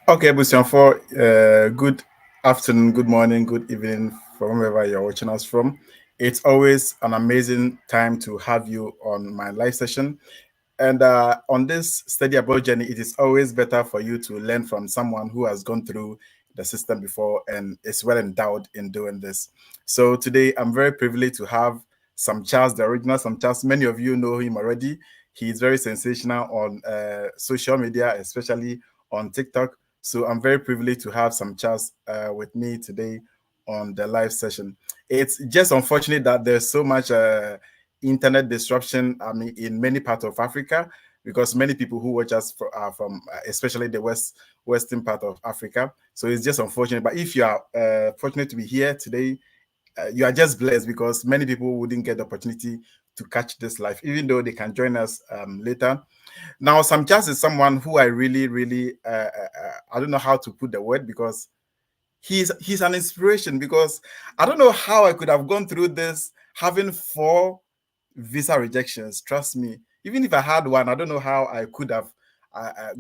Okay, Busian, for good afternoon, good morning, good evening from wherever you're watching us from. It's always an amazing time to have you on my live session. And on this study abroad journey, it is always better for you to learn from someone who has gone through the system before and is well endowed in doing this. So today, I'm very privileged to have Sam Charles, the original Sam Charles. Many of you know him already. He's very sensational on social media, especially on TikTok. So I'm very privileged to have Sam Charles with me today on the live session. It's just unfortunate that there's so much internet disruption, I mean, in many parts of Africa, because many people who watch us are from especially the western part of Africa. So it's just unfortunate. But if you are fortunate to be here today, you are just blessed because many people wouldn't get the opportunity to catch this live, even though they can join us later. Now, Sam Chas is someone who I really, really, I don't know how to put the word because he's an inspiration because I don't know how I could have gone through this having four visa rejections. Trust me, even if I had one, I don't know how I could have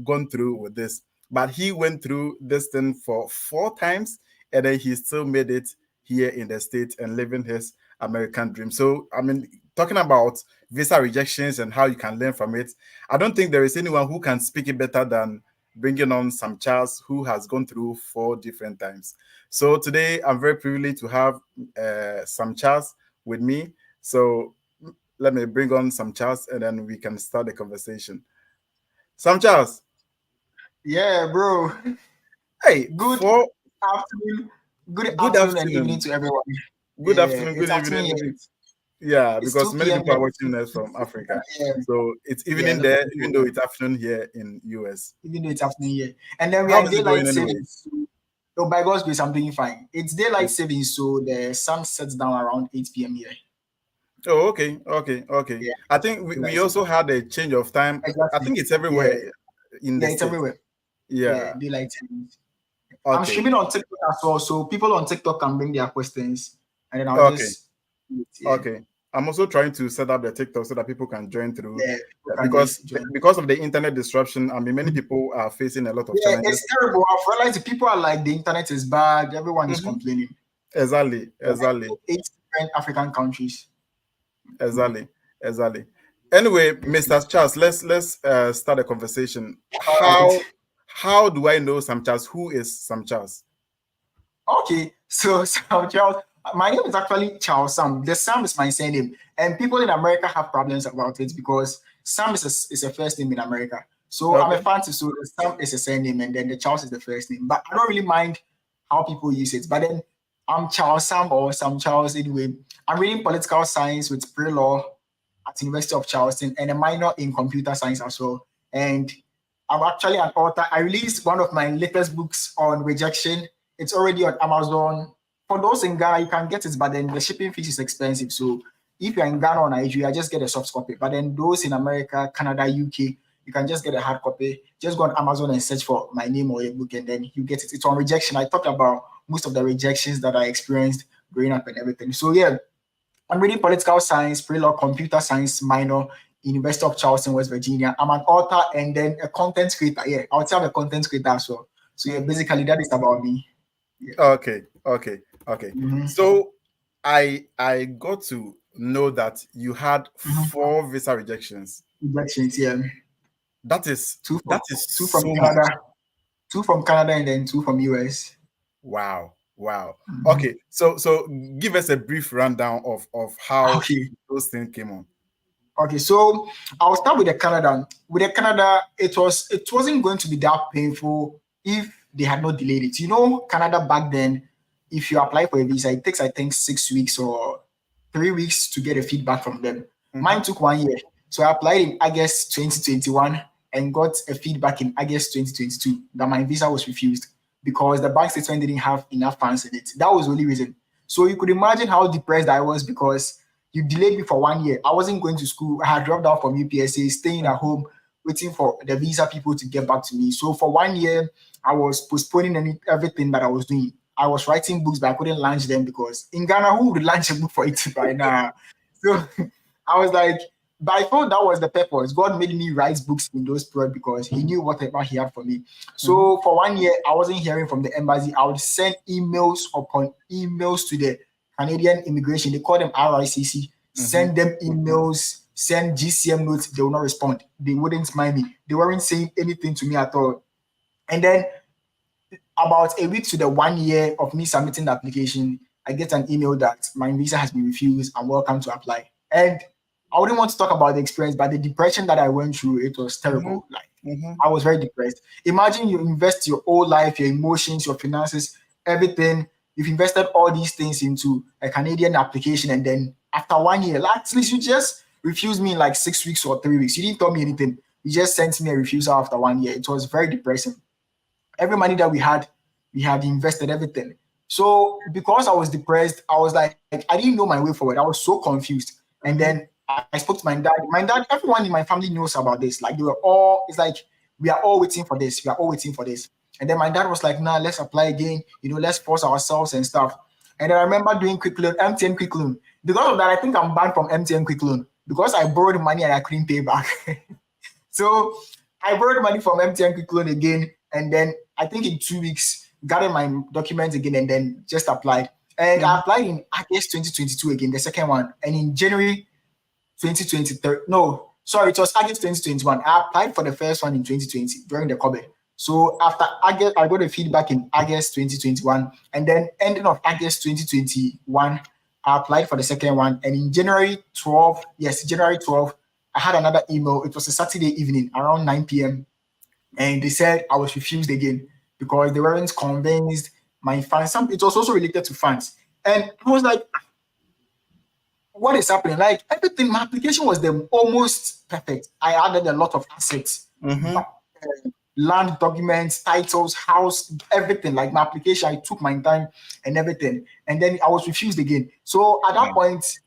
gone through with this. But he went through this thing for four times, and then he still made it here in the States and living his American dream. So, I mean, talking about visa rejections and how you can learn from it, I don't think there is anyone who can speak it better than bringing on Sam Charles, who has gone through four different times. So today, I'm very privileged to have Sam Charles with me. So let me bring on Sam Charles and then we can start the conversation. Sam Charles, Yeah, bro. hey, Good for afternoon. Good good afternoon and evening afternoon. to everyone. Good Yeah, afternoon, good it's afternoon evening. here. Yeah, It's because 2 many p.m. people here. are watching us from Africa. Yeah, So it's yeah, a evening lot of there, people, even though it's afternoon here in US. even though it's afternoon here. And then we are How in is it going daylight anyway? savings. So by God's grace, I'm doing fine. It's daylight It- savings, so the sun sets down around 8 p.m. here. Oh, okay, okay, okay. Yeah, I think we daylight savings. also had a change of time. I Exactly. think it's Yeah, everywhere in the yeah, it's state. everywhere. Yeah, Yeah. daylight savings. I'm Okay. streaming on TikTok as well, so people on TikTok can bring their questions, and then I'll Okay. just, yeah. Okay. I'm also trying to set up the TikTok so that people can join through Yeah, people can because just join. because of the internet disruption. I mean, many people are facing a lot of Yeah, challenges. it's terrible. I've realized people are like the internet is bad. Everyone is Mhm. complaining. Exactly. Yeah, Exactly. 8 different African countries. Exactly. Exactly. Anyway, Mr. Charles, let's start a conversation. All right. How do I know Sam Charles? Who is Sam Charles? Okay. So, Sam Charles, my name is actually Charles Sam. The Sam is my surname, and people in America have problems about it because Sam is a first name in America. So I'm a Okay. fancy. So the Sam is a surname, and then the Charles is the first name. But I don't really mind how people use it. But then I'm Charles Sam or Sam Charles anyway. I'm reading political science with pre-law at University of Charleston and a minor in computer science as well. And I'm actually an author. I released one of my latest books on rejection. It's already on Amazon. For those in Ghana, you can get it, but then the shipping fees is expensive. So if you're in Ghana or Nigeria, just get a soft copy. But then those in America, Canada, UK, you can just get a hard copy. Just go on Amazon and search for my name or a book, and then you get it. It's on rejection. I talked about most of the rejections that I experienced growing up and everything. So yeah, I'm reading political science, pre-law, computer science minor, University of Charleston, West Virginia. I'm an author and then a content creator. Yeah, I would say I'm a content creator as well. So yeah, Mhm. basically that is about me. Yeah. Okay. Okay. Okay. Mm-hmm. So I got to know that you had Mm-hmm. four visa rejections. Rejections, yeah. That is Two from that is two from so much. Canada, two from Canada, and then two from US. Wow. Wow. Mhm. Okay. So give us a brief rundown of how Okay. those things came on. Okay, so I'll start with the Canada. With the Canada, it wasn't going to be that painful if they had not delayed it. You know, Canada back then, if you apply for a visa, it takes I think 6 weeks or 3 weeks to get a feedback from them. Hmm. Mine took 1 year, so I applied in August 2021 and got a feedback in August 2022 that my visa was refused because the bank statement didn't have enough funds in it. That was the only reason. So you could imagine how depressed I was because you delayed me for 1 year. I wasn't going to school. I had dropped out from UPSA, staying at home, waiting for the visa people to get back to me. So for 1 year, I was postponing everything that I was doing. I was writing books, but I couldn't launch them because in Ghana, who would launch a book for it right now? So I was like, But I thought that was the purpose. God made me write books in those periods because He knew whatever He had for me. So for 1 year, I wasn't hearing from the embassy. I would send emails upon emails to the Canadian immigration. They call them RICC. Send them emails, send GCM notes. They will not respond. They wouldn't mind me. They weren't saying anything to me at all. And then about a week to the 1 year of me submitting the application, I get an email that my visa has been refused and welcome to apply. And I wouldn't want to talk about the experience, but the depression that I went through, it was terrible. Like I was very depressed. Imagine you invest your whole life, your emotions, your finances, everything. You've invested all these things into a Canadian application, and then after 1 year, like, at least you just refused me in like 6 weeks or 3 weeks. You didn't tell me anything. You just sent me a refusal after 1 year. It was very depressing. Every money that we had invested everything. So because I was depressed, I was like, I didn't know my way forward. I was so confused. And then I spoke to my dad. My dad, everyone in my family knows about this. Like they were all, it's like we are all waiting for this. We are all waiting for this. And then my dad was like, nah, let's apply again. Let's force ourselves and stuff. And then I remember doing quick loan, MTN quick loan. Because of that, I think I'm banned from MTN quick loan because I borrowed money and I couldn't pay back. So I borrowed money from MTN quick loan again, and then I think in 2 weeks gathered my documents again and then just applied. And I applied in August 2022 again, the second one, and in January 2023. No, sorry, it was August 2021. I applied for the first one in 2020 during the COVID. So after August, I got the feedback in August 2021, and then ending of August 2021, I applied for the second one, and in January 12, yes, January 12, I had another email. It was a Saturday evening around 9 p.m. And they said I was refused again because they weren't convinced my funds. It was also related to funds. And I was like, what is happening? Like everything, my application was almost perfect. I added a lot of assets, land documents, titles, house, everything. Like my application, I took my time and everything. And then I was refused again. So at that point,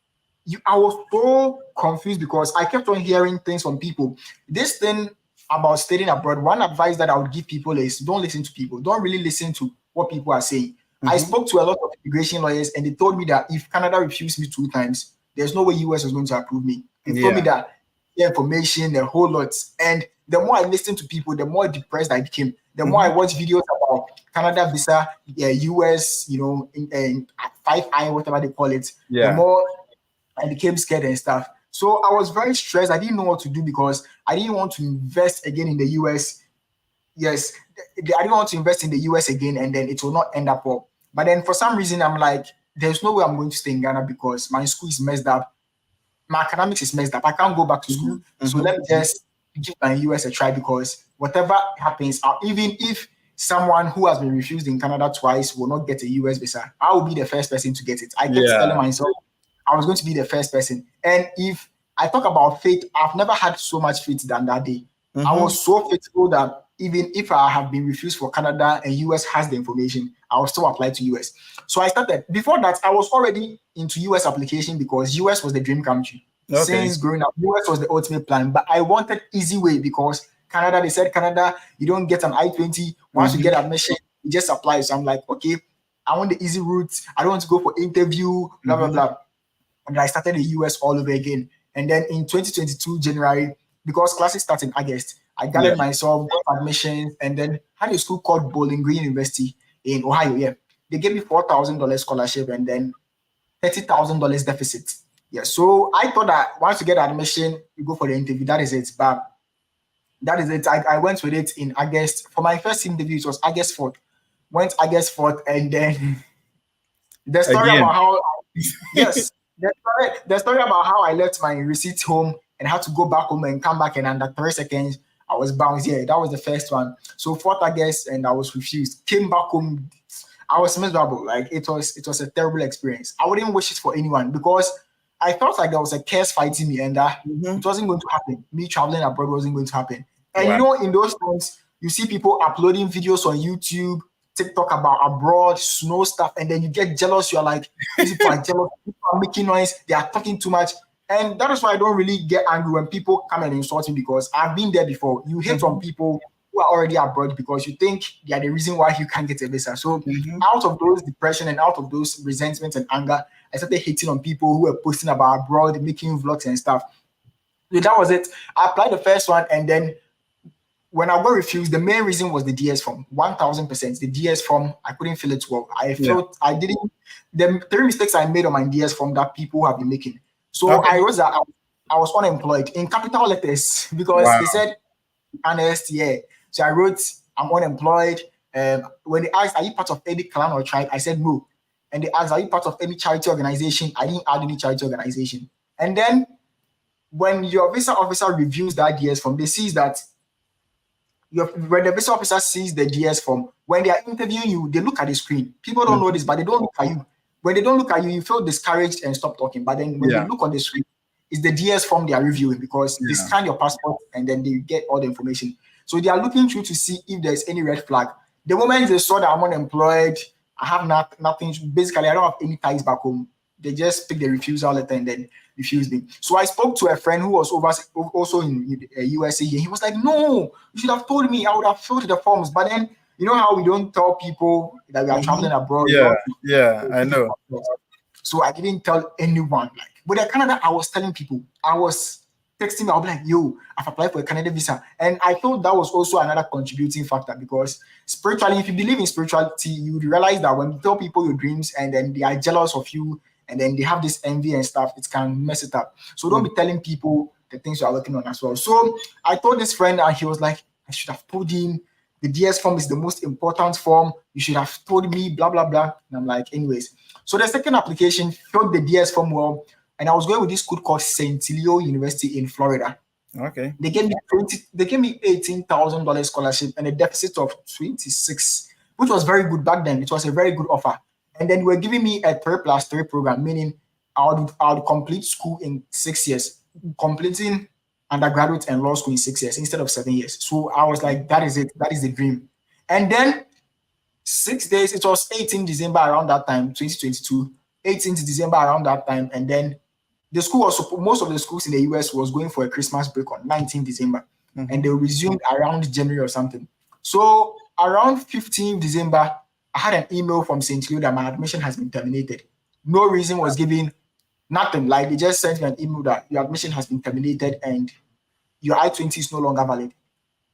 I was so confused because I kept on hearing things from people. This thing about studying abroad, one advice that I would give people is don't listen to people. Don't really listen to what people are saying. I spoke to a lot of immigration lawyers and they told me that if Canada refused me 2 times, there's no way US was going to approve me. They told me that the information, the whole lot. And the more I listened to people, the more depressed I became. The more I watched videos about Canada visa, US, in 5I, whatever they call it, the more I became scared and stuff. So I was very stressed. I didn't know what to do because I didn't want to invest again in the US. Yes, I didn't want to invest in the US again and then it will not end up well. But then for some reason, I'm like, there's no way I'm going to stay in Ghana because my school is messed up. My academics is messed up. I can't go back to school. So let me just give my US a try because whatever happens, even if someone who has been refused in Canada twice will not get a US visa, I will be the first person to get it. I kept telling myself, I was going to be the first person. And if I talk about faith, I've never had so much faith than that day. I was so faithful that even if I have been refused for Canada and US has the information, I will still apply to US. So I started. Before that, I was already into US application because US was the dream country. Since growing up, US was the ultimate plan. But I wanted easy way because Canada, they said Canada, you don't get an I-20. Once you get admission, you just apply. So I'm like, okay, I want the easy route. I don't want to go for interview, blah, blah, blah. And I started the US all over again. And then in 2022, January, because classes start in August, I gathered myself, got admissions, and then had a school called Bowling Green University in Ohio. Yeah. They gave me $4,000 scholarship and then $30,000 deficit. Yeah. So I thought that once you get admission, you go for the interview. That is it. But that is it. I went with it in August. For my first interview, it was August 4th. Went August 4th, and then the story about how yes. The story about how I left my receipt home and had to go back home and come back, and under 3 seconds I was bounced. Yeah, that was the first one. So 4th August, and I was refused. Came back home, I was miserable. Like it was a terrible experience. I wouldn't wish it for anyone because I felt like there was a curse fighting me, and it wasn't going to happen. Me traveling abroad wasn't going to happen. And in those times, you see people uploading videos on YouTube, TikTok about abroad, snow stuff, and then you get jealous. You're like, these people are jealous, people are making noise, they are talking too much. And that is why I don't really get angry when people come and insult me because I've been there before. You hear from people who are already abroad because you think they are the reason why you can't get a visa. So out of those depression and out of those resentments and anger, I started hating on people who were posting about abroad, making vlogs and stuff. So that was it. I applied the first one, and then when I got refused, the main reason was the DS form. 1000%. The DS form, I couldn't fill it well. I Yeah. felt I didn't. The three mistakes I made on my DS form that people have been making. So Okay. I wrote that I was unemployed in capital letters because Wow. they said honest, yeah. So I wrote I'm unemployed. When they asked, are you part of any clan or tribe? I said no. And they asked, are you part of any charity organization? I didn't add any charity organization. And then when your visa officer reviews that DS form, they see that when the visa officer sees the DS form, when they are interviewing you, they look at the screen. People don't know Mhm. this, but they don't look at you. When they don't look at you, you feel discouraged and stop talking. But then when they Yeah. look on the screen, it's the DS form they are reviewing because they Yeah. scan your passport and then they get all the information. So they are looking through to see if there's any red flag. The moment they saw that I'm unemployed, I have nothing. Basically, I don't have any ties back home. They just pick the refusal letter and then refused me. So I spoke to a friend who was also in USA. He was like, "No, you should have told me. I would have filled the forms." But then you know how we don't tell people that we are Mhm. traveling abroad. We Yeah. want Yeah. to I keep it know. ourselves. So I didn't tell anyone. Like with the Canada, I was telling people. I was texting me. I'll be like, "Yo, I've applied for a Canada visa," and I thought that was also another contributing factor because spiritually, if you believe in spirituality, you would realize that when you tell people your dreams and then they are jealous of you and then they have this envy and stuff, it can mess it up. So don't Mhm. be telling people the things you are working on as well. So I told this friend and he was like, I should have told him the DS form is the most important form. You should have told me, blah, blah, blah. And I'm like, anyways. So the second application filled the DS form well. And I was going with this school called St. Leo University in Florida. Okay. They gave me $18,000 scholarship and a deficit of 26, which was very good back then. It was a very good offer. And then we're giving me a 3+3 program, meaning I would complete school in 6 years, completing undergraduate and law school in 6 years instead of 7 years. So I was like, that is it. That is the dream. And then 6 days, it was 18 December around that time, 2022, 18th December around that time. And then the school was most of the schools in the US was going for a Christmas break on 19th December, and Mhm. they resumed around January or something. So around 15th December, I had an email from St. Louis that my admission has been terminated. No reason was given, nothing. Like they just sent me an email that your admission has been terminated and your I-20 is no longer valid.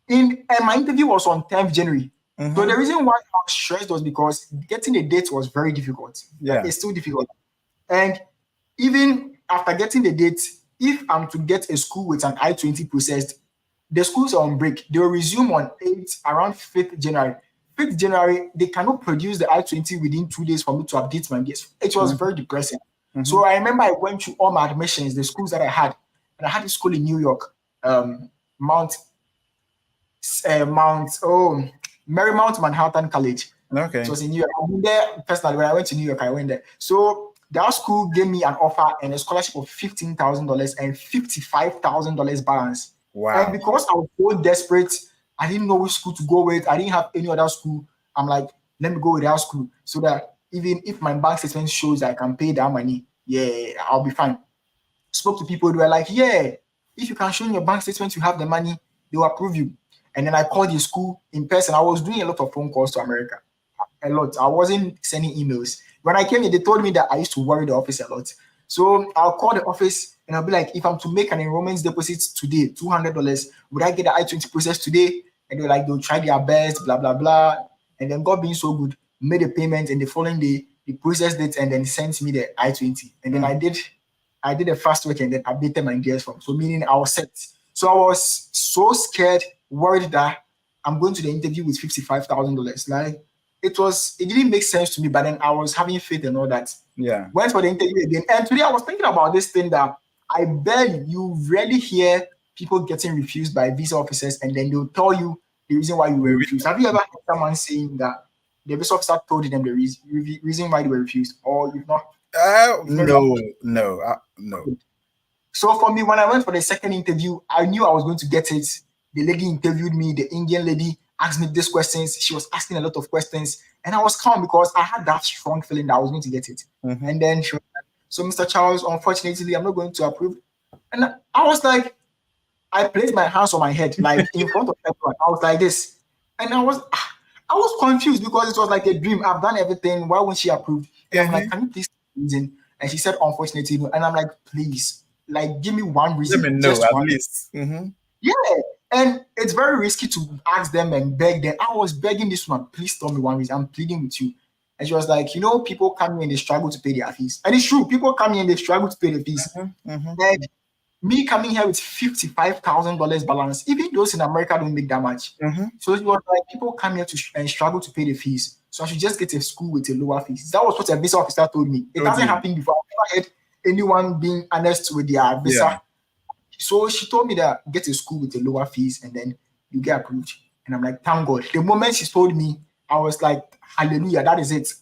And my interview was on 10th January. So the Mhm. reason why I was stressed was because getting a date was very difficult. Like Yeah. it's still difficult. And even after getting the date, if I'm to get a school with an I-20 processed, the schools are on break. They will resume on 8th, around 5th January. 5th January, they cannot produce the I-20 within 2 days for me to update my dates. It was Mhm. very depressing. Mhm. So I remember I went through all my admissions, the schools that I had. And I had a school in New York, Mount, Marymount Manhattan College. It Okay. was in New York. I've been there personally. When I went to New York, I went there. So that school gave me an offer and a scholarship of $15,000 and $55,000 balance. And Wow. because I was so desperate, I didn't know which school to go with. I didn't have any other school. I'm like, let me go with that school so that even if my bank statement shows I can pay that money, yeah, I'll be fine. Spoke to people, they were like, yeah, if you can show in your bank statement you have the money, they will approve you. And then I called the school in person. I was doing a lot of phone calls to America. A lot. I wasn't sending emails. When I came here, they told me that I used to worry the office a lot. So I'll call the office and I'll be like, if I'm to make an enrollment deposit today, $200, would I get the I-20 process today? And they're like, they'll try their best, blah, blah, blah. And then God being so good, made a payment and the following day, they processed it and then sent me the I-20. And then Mm. I did a fast work and then updated my DS form. So meaning I was set. So I was so scared, worried that I'm going to the interview with $55,000. Like it didn't make sense to me, but then I was having faith and all that. Yeah. Went for the interview again. And today I was thinking about this thing that you rarely hear people getting refused by visa officers and then they'll tell you the reason why you were refused. Have you ever heard someone saying that the visa officer told them the reason why they were refused? Or you've never No, no, no. so for me, when I went for the second interview, I knew I was going to get it. The lady interviewed me, the Indian lady asked me these questions. She was asking a lot of questions, and I was calm because I had that strong feeling that I was going to get it. Mhm. And then she was like, so Mr. Charles, unfortunately, I'm not going to approve. And I was like, I placed my hands on my head, like in front of everyone. I was like this. And I was confused because it was like a dream. I've done everything. Why won't she approve? And I'm like, Mhm. can you please reason? And she said, unfortunately, no. And I'm like, please. like give me one Let reason, me know just at one. least. Mm-hmm. Yeah. And it's very risky to ask them and beg them. I was begging this one, please tell me one reason. I'm pleading with you. And she was like, people come here and they struggle to pay their fees. And it's true, people come here and they struggle to pay the fees. Mm-hmm. Mm-hmm. And me coming here with $55,000 balance, even those in America don't make that much. Mm-hmm. So it was like people come here and struggle to pay the fees. So I should just get a school with a lower fees. That was what a visa officer told me. It hasn't happened before. I've never heard anyone being honest with their visa. Yeah. So she told me that get a school with a lower fees and then you get approved. And I'm like, thank God. The moment she told me, I was like, hallelujah, that is it.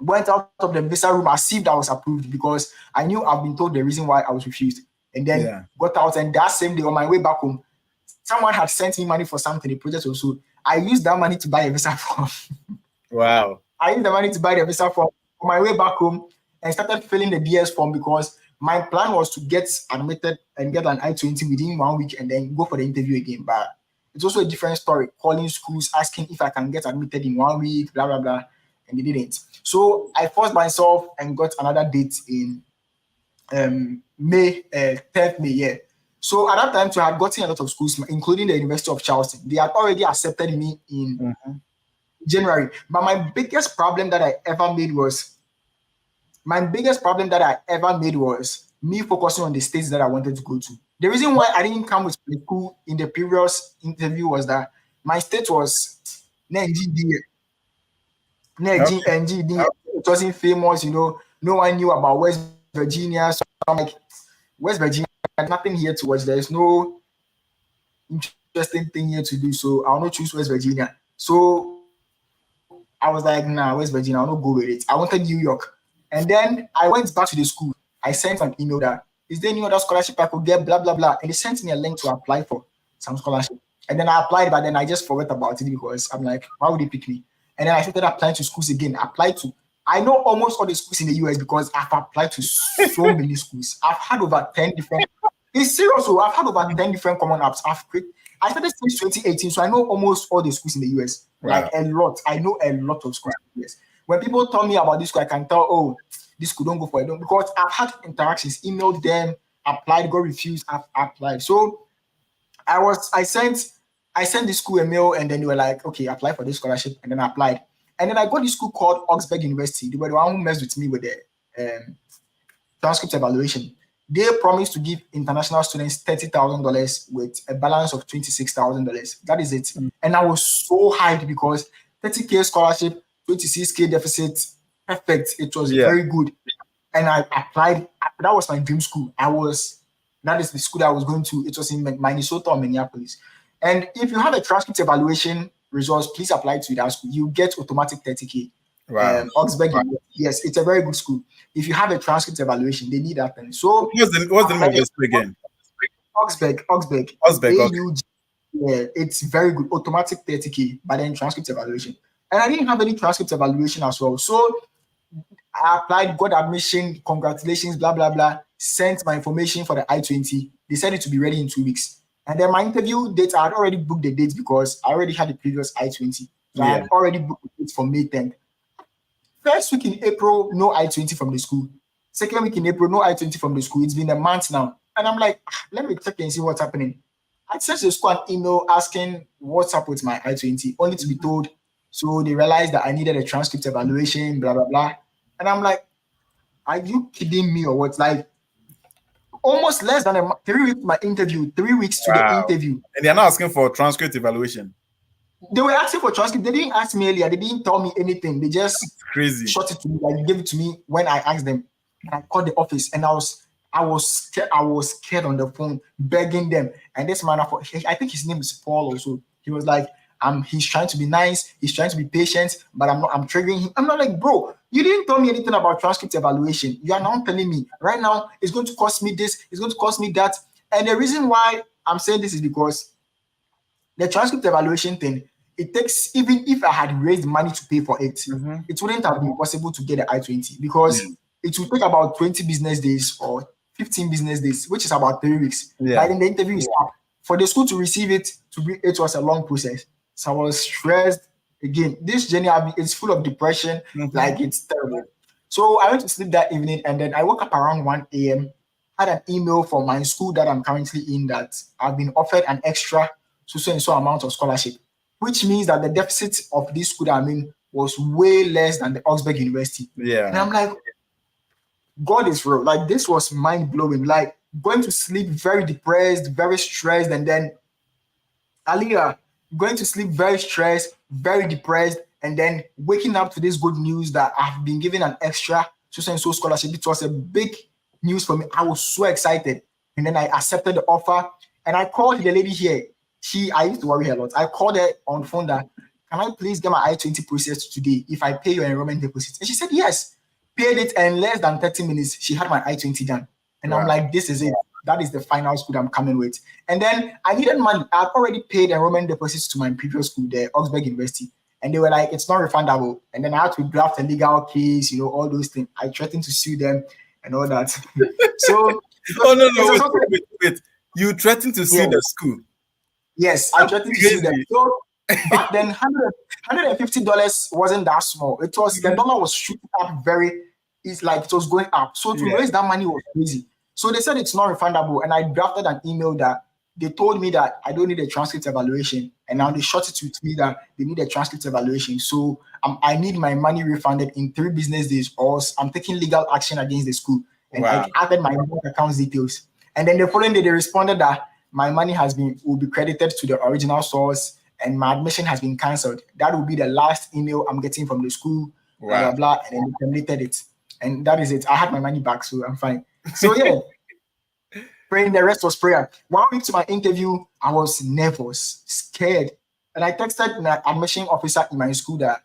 Went out of the visa room as if I was approved because I knew I've been told the reason why I was refused. And then got out, and that same day on my way back home, someone had sent me money for something, the project also. I used that money to buy a visa form. Wow. I used the money to buy the visa form on my way back home and started filling the DS form because my plan was to get admitted and get an I-20 within 1 week and then go for the interview again. But it's also a different story, calling schools, asking if I can get admitted in 1 week, blah, blah, blah. And they didn't. So I forced myself and got another date in May, 10th May, yeah. So at that time, too, I had gotten a lot of schools, including the University of Charleston. They had already accepted me in January. But my biggest problem that I ever made was me focusing on the states that I wanted to go to. The reason why I didn't come with school in the previous interview was that my state was NGD. It wasn't famous, no one knew about West Virginia. So I'm like, West Virginia, nothing here to watch. There's no interesting thing here to do. So I'll not choose West Virginia. So I was like, nah, West Virginia, I'll not go with it. I wanted New York. And then I went back to the school. I sent an email that, is there any other scholarship I could get, blah, blah, blah. And they sent me a link to apply for some scholarship. And then I applied, but then I just forgot about it because I'm like, why would they pick me? And then I started applying to schools again. I know almost all the schools in the US because I've applied to so many schools. I've had over 10 different. It's serious. So I've had over 10 different common apps. I started since 2018, so I know almost all the schools in the US. Wow. Like a lot. I know a lot of schools in the US. When people tell me about this school, I can tell, oh, this school don't go for it. Because I've had interactions, emailed them, applied, got refused, I've applied. So I sent the school a mail and then they were like, okay, apply for this scholarship. And then I applied. And then I got this school called Augsburg University. They were the one who messed with me with the transcript evaluation. They promised to give international students $30,000 with a balance of $26,000. That is it. And I was so hyped because 30K scholarship, 26K deficit, perfect. It was very good. And I applied. That was my dream school. That is the school that I was going to. It was in Minnesota or Minneapolis. And if you have a transcript evaluation results, please apply to that school. You get automatic 30K. Wow. Augsburg, yes, it's a very good school. If you have a transcript evaluation, they need that thing. So what's the name of the school again? Augsburg. Okay. Yeah, it's very good. Automatic 30K, but then transcript evaluation. And I didn't have any transcript evaluation as well. So I applied, got admission, congratulations, blah, blah, blah. Sent my information for the I-20. They said it to be ready in 2 weeks. And then my interview date, I had already booked the dates because I already had the previous I-20. So I had already booked the dates for May 10th. First week in April, no I-20 from the school. Second week in April, no I-20 from the school. It's been a month now. And I'm like, let me check and see what's happening. I sent the school an email asking what's up with my I-20, only to be told. So they realized that I needed a transcript evaluation, blah, blah, blah. And I'm like, are you kidding me or what? Like, almost less than 3 weeks to my interview, 3 weeks to the interview. And they're not asking for transcript evaluation. They were asking for transcript. They didn't ask me earlier. They didn't tell me anything. They just shot it to me. Like, gave it to me when I asked them. And I called the office and I was scared on the phone, begging them. And this man, I think his name is Paul also. He was like, he's trying to be nice, he's trying to be patient, but I'm triggering him. I'm not like, bro, you didn't tell me anything about transcript evaluation. You are now telling me right now it's going to cost me this, it's going to cost me that. And the reason why I'm saying this is because the transcript evaluation thing, it takes, even if I had raised money to pay for it, it wouldn't have been possible to get the I-20 because it would take about 20 business days or 15 business days, which is about 3 weeks. By then the interview is up. For the school to receive it, it was a long process. So I was stressed. Again, this journey it's full of depression. Like, it's terrible. So I went to sleep that evening and then I woke up around 1 a.m. had an email from my school that I'm currently in that I've been offered an extra so and so amount of scholarship, which means that the deficit of this school that I'm in was way less than the Augsburg University. Yeah. And I'm like, God is real. Like, this was mind blowing. Like, going to sleep very depressed, very stressed, and then Aliyah going to sleep very stressed, very depressed, and then waking up to this good news that I've been given an extra so and so scholarship. It was a big news for me. I was so excited. And then I accepted the offer. And I called the lady here. I used to worry a lot. I called her on phone that, can I please get my I-20 processed today if I pay your enrollment deposit? And she said, yes. Paid it, and less than 30 minutes, she had my I-20 done. And Wow. I'm like, this is it. That is the final school I'm coming with. And then I needed money. I've already paid enrollment deposits to my previous school, the Augsburg University. And they were like, it's not refundable. And then I had to draft a legal case, all those things. I threatened to sue them and all that. So, oh, no, wait. You threatened to sue the school? Yes, I threatened to sue them. So back then, $150 wasn't that small. It was, the dollar was shooting up it was going up. So to raise that money was crazy. So they said it's not refundable. And I drafted an email that they told me that I don't need a transcript evaluation. And now they shot it with me that they need a transcript evaluation. So I need my money refunded in 3 business days, or I'm taking legal action against the school. And I added my bank account details. And then the following day, they responded that my money will be credited to the original source and my admission has been cancelled. That will be the last email I'm getting from the school, blah, blah, blah. And then they terminated it. And that is it. I had my money back, so I'm fine. So yeah, praying, the rest was prayer. 1 week to my interview, I was nervous, scared. And I texted my admission officer in my school that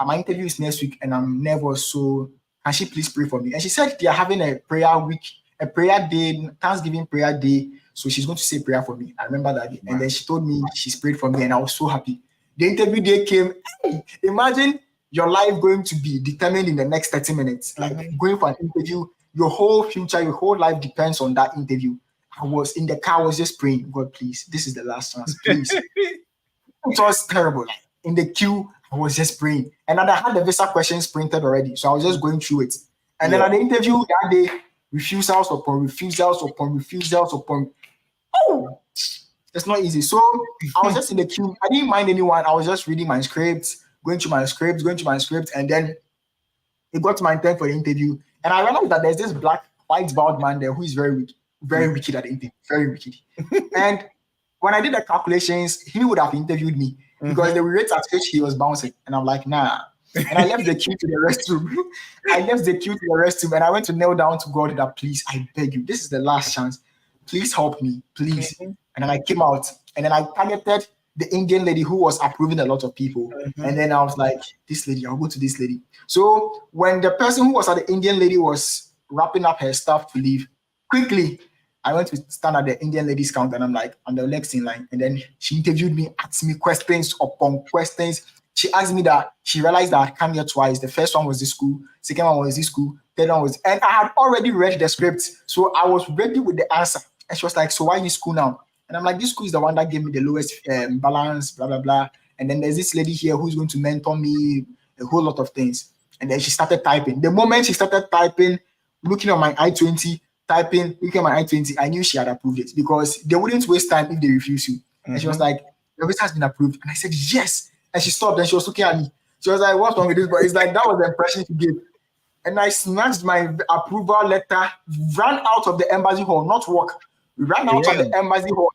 my interview is next week and I'm nervous, so can she please pray for me? And she said they are having a prayer week, a prayer day, Thanksgiving prayer day. So she's going to say prayer for me. I remember that day. And then she told me she's prayed for me and I was so happy. The interview day came. Hey, imagine your life going to be determined in the next 30 minutes. Like going for an interview, your whole future, your whole life depends on that interview. I was in the car, I was just praying, God, please, this is the last chance, please. It was terrible. Like, in the queue, I was just praying. And then I had the visa questions printed already. So I was just going through it. And then at the interview that day, refusals upon refusals upon refusals upon. Oh, it's not easy. So I was just in the queue. I didn't mind anyone. I was just reading my scripts, going through my scripts. And then it got to my turn for the interview. And I realized that there's this white bald man there who is very wicked at the interview, very wicked. And when I did the calculations, he would have interviewed me because the rate at which he was bouncing. And I'm like, nah. And I left the queue to the restroom. And I went to kneel down to God that, please, I beg you, this is the last chance. Please help me, please. And then I came out and then I targeted the Indian lady who was approving a lot of people. And then I was like, this lady, I'll go to this lady. So when the person who was at the Indian lady was wrapping up her stuff to leave, quickly, I went to stand at the Indian lady's counter and I'm like, on the next in line. And then she interviewed me, asked me questions upon questions. She asked me that she realized that I come here twice. The first one was this school, second one was this school, third one was, and I had already read the script. So I was ready with the answer. And she was like, so why this school now? And I'm like, this school is the one that gave me the lowest balance, blah, blah, blah. And then there's this lady here who's going to mentor me, a whole lot of things. And then she started typing. The moment she started typing, looking at my I-20, looking at my I-20, I knew she had approved it because they wouldn't waste time if they refuse you. And she was like, your visa has been approved. And I said, yes. And she stopped and she was looking at me. She was like, what's wrong with this? But it's like, that was the impression she gave. And I snatched my approval letter, ran out of the embassy hall, not walk. We ran out of the embassy hall.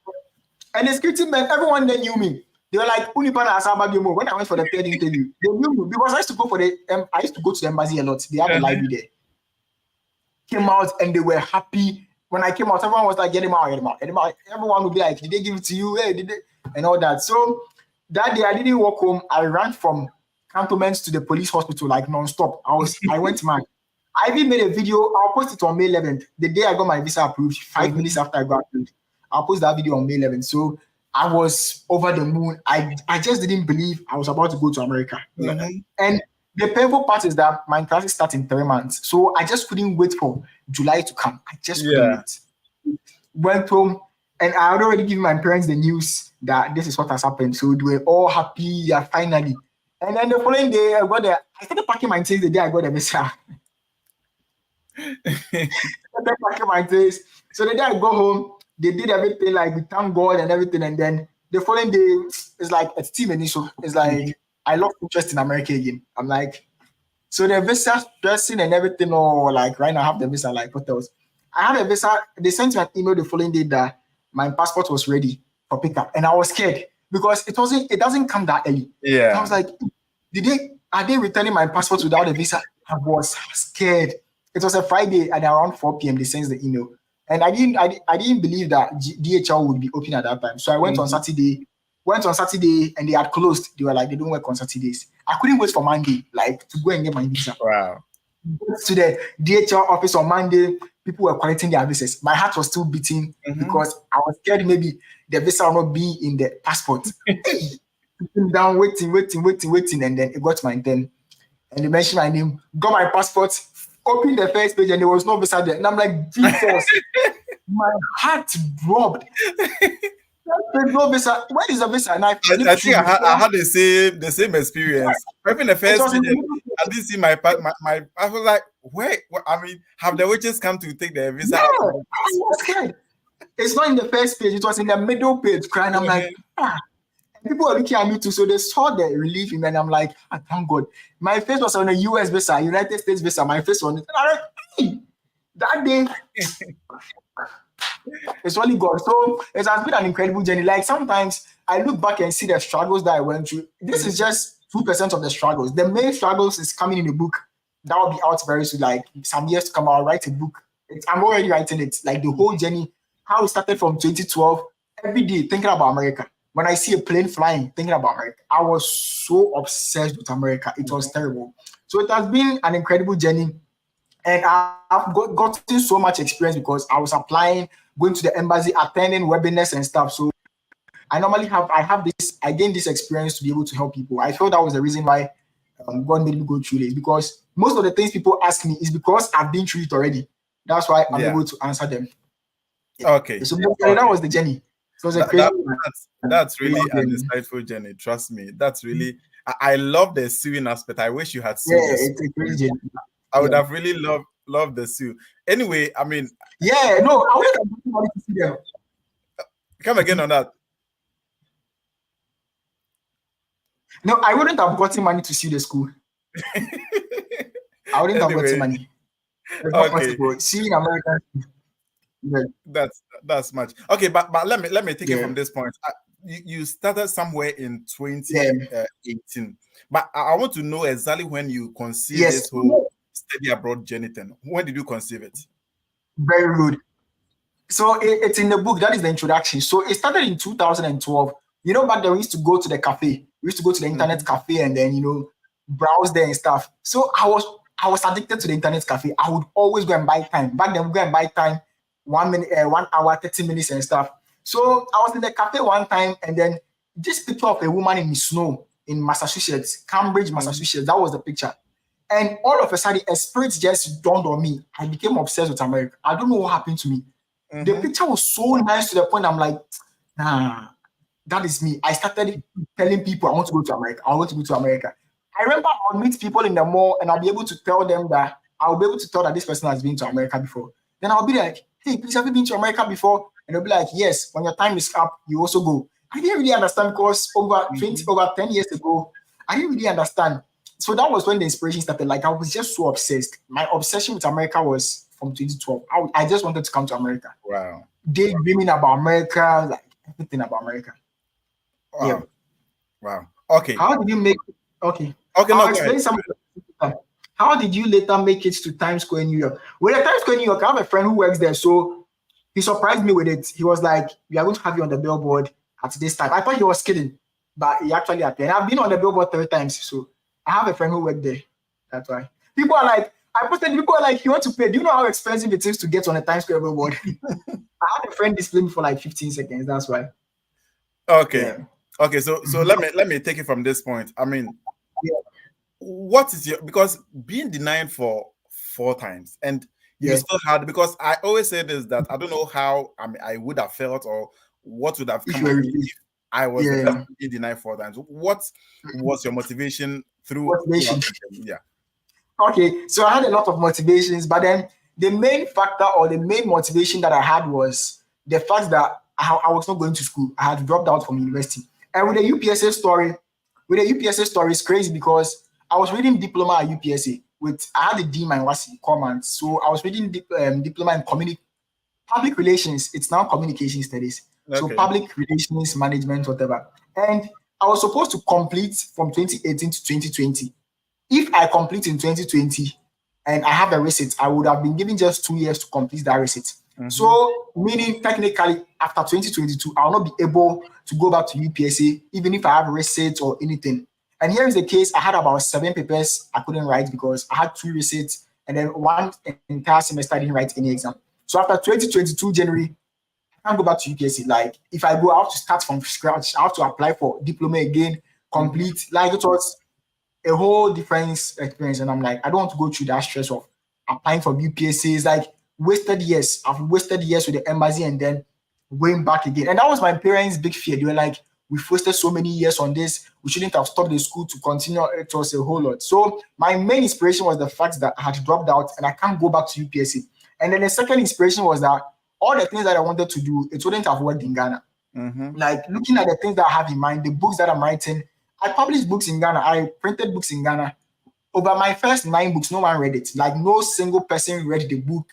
And the security men, everyone there knew me. They were like, Unipana Asababiomo. When I went for the third interview, they knew me because I used to go to the embassy a lot. They have a library there. Came out and they were happy. When I came out, everyone was like, get him out. Everyone would be like, did they give it to you? Hey, did they? And all that. So that day I didn't walk home. I ran from cantonments to the police hospital like non-stop. I went mad. I even made a video. I'll post it on May 11th. The day I got my visa approved, 5 minutes after I got approved. I'll post that video on May 11th. So I was over the moon. I just didn't believe I was about to go to America. And the painful part is that my classes start in 3 months. So I just couldn't wait for July to come. I just couldn't wait. Went home and I had already given my parents the news that this is what has happened. So they were all happy, finally. And then the following day, I started packing my things the day I got the visa. I started packing my things. So the day I go home, they did everything like we thank God and everything, and then the following day it's like a team initial. It's like I lost interest in America again. I'm like, so the visa dressing and everything, or like right now I have the visa, like what else? I had a visa. They sent me an email the following day that my passport was ready for pickup, and I was scared because it doesn't come that early. So I was like, are they returning my passport without a visa? I was scared. It was a Friday, and around 4 p.m. they sent the email, and I didn't believe that DHL would be open at that time. So I went on Saturday. And they had closed. They were like, they don't work on Saturdays. I couldn't wait for Monday, like to go and get my visa. Wow. To the DHL office on Monday, people were collecting their visas. My heart was still beating because I was scared maybe the visa will not be in the passport. Sitting down, waiting, and then it got my turn. And they mentioned my name, got my passport, opened the first page, and there was no visa there. And I'm like, Jesus, my heart dropped. There's no visa. Where is the visa? And I think I had the same experience. Open the first page, I didn't see my. I was like, wait. I mean, have the witches come to take the visa? Yeah, I was scared. It's not in the first page. It was in the middle page. Crying. I'm like, people are looking at me too, so they saw the relief in me, and I'm like, thank God. My face was on a US visa, United States visa. My face on it. And I'm like, hey, that day. It's only God. So it has been an incredible journey. Like sometimes I look back and see the struggles that I went through. This is just 2% of the struggles. The main struggles is coming in a book that will be out very soon. Like some years to come, I'll write a book. I'm already writing it. Like the whole journey, how it started from 2012. Every day thinking about America. When I see a plane flying, thinking about America, I was so obsessed with America. It was terrible. So it has been an incredible journey. And I've gotten so much experience because I was applying, going to the embassy, attending webinars and stuff. So I gained this experience to be able to help people. I felt that was the reason why God made me go through this, because most of the things people ask me is because I've been through it already. That's why I'm able to answer them. Okay. So that was the journey. It was that's really an insightful journey. Trust me. That's really, I love the sewing aspect. I wish you had sewed. Yeah, it's a great journey. I would have really loved the sew. Anyway, I mean, I wouldn't have gotten money to see them. Come again on that. No, I wouldn't have gotten money to see the school. I wouldn't have gotten money. It's not possible. Seeing American. Yeah. That's much. Okay, but let me take it from this point. You started somewhere in 2018, but I want to know exactly when you conceived this whole study abroad journey. Then, when did you conceive it? Very good. So it's in the book. That is the introduction. So it started in 2012. You know, back then we used to go to the cafe. We used to go to the internet cafe and then browse there and stuff. So I was addicted to the internet cafe. I would always go and buy time. Back then we go and buy time, 1 minute, 1 hour, 30 minutes and stuff. So I was in the cafe one time and then this picture of a woman in the snow in Massachusetts, Cambridge, Massachusetts. That was the picture. And all of a sudden, a spirit just dawned on me. I became obsessed with America. I don't know what happened to me. The picture was so nice to the point I'm like, nah, that is me. I started telling people I want to go to America. I want to go to America. I remember I'll meet people in the mall and I'll be able to tell them that this person has been to America before. Then I'll be like, hey, please, have you been to America before? And they'll be like, yes, when your time is up, you also go. I didn't really understand because over 10 years ago, I didn't really understand. So that was when the inspiration started. Like I was just so obsessed. My obsession with America was from 2012. I just wanted to come to America. Wow. Daydreaming about America, like everything about America. Wow. Yeah. Wow. Okay. How did you make? Okay. I'll explain something. How did you later make it to Times Square, New York? Well, at Times Square, New York, I have a friend who works there, so he surprised me with it. He was like, "We are going to have you on the billboard at this time." I thought he was kidding, but he actually appeared. I've been on the billboard 3 times, so I have a friend who worked there. That's why people are like, people are like, "You want to pay? Do you know how expensive it is to get on a Times Square billboard?" I had a friend display me for like 15 seconds. That's why. Okay. Yeah. Okay. So let me take it from this point. I mean, what is because being denied for 4 times and you still had, because I always say this, that I don't know how I would have felt or what would have come out if I was being denied 4 times. What was your motivation through? Motivation. Yeah. Okay, so I had a lot of motivations, but then the main factor or the main motivation that I had was the fact that I was not going to school. I had dropped out from university. And with the UPSA story, it's crazy because I was reading diploma at UPSA. I had a D in WASI command, so I was reading diploma in public relations. It's now communication studies. So Okay. public relations management, whatever. And I was supposed to complete from 2018 to 2020. If I complete in 2020 and I have a receipt, I would have been given just 2 years to complete that receipt. So, meaning technically, after 2022, I'll not be able to go back to UPSA, even if I have a receipt or anything. And here is the case: I had about 7 papers I couldn't write because I had 2 receipts, and then one entire semester I didn't write any exam. So after 2022 January, I can't go back to UPSC. Like if I go, I have to start from scratch. I have to apply for diploma again, complete. Like it was a whole different experience. And I'm like, I don't want to go through that stress of applying for UPSC. It's like wasted years. I've wasted years with the embassy and then going back again. And that was my parents' big fear. They were like, we've wasted so many years on this. We shouldn't have stopped the school to continue. It was a whole lot. So my main inspiration was the fact that I had dropped out and I can't go back to UPSC. And then the second inspiration was that all the things that I wanted to do, it wouldn't have worked in Ghana. Like looking at the things that I have in mind, the books that I'm writing, I published books in Ghana. I printed books in Ghana. Over my first 9 books, no one read it. Like no single person read the book.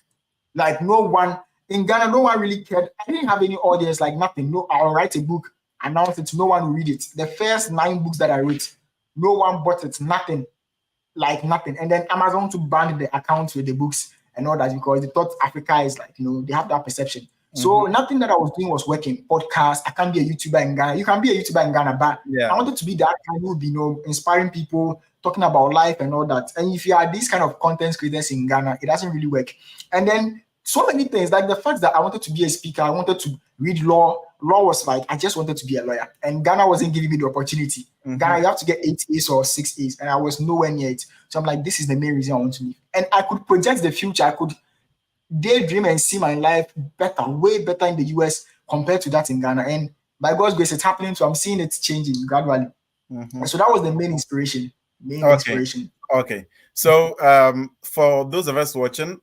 Like no one in Ghana, no one really cared. I didn't have any audience, like nothing. No, I'll write a book, announce it, no one will read it. The first 9 books that I wrote, no one bought it, nothing. Like nothing. And then Amazon to ban the accounts with the books and all that because they thought Africa is like, they have that perception. So nothing that I was doing was working. Podcast, I can't be a YouTuber in Ghana. You can be a YouTuber in Ghana, but I wanted to be that kind who would be, inspiring people, talking about life and all that. And if you are these kind of content creators in Ghana, it doesn't really work. And then so many things, like the fact that I wanted to be a speaker, I wanted to read law. Law was like, I just wanted to be a lawyer. And Ghana wasn't giving me the opportunity. Ghana, you have to get 8 A's or 6 A's. And I was nowhere near it. So I'm like, this is the main reason I want to leave. And I could project the future. I could daydream and see my life better, way better in the US compared to that in Ghana. And by God's grace, it's happening. So I'm seeing it changing gradually. So that was the main inspiration. Okay. So for those of us watching,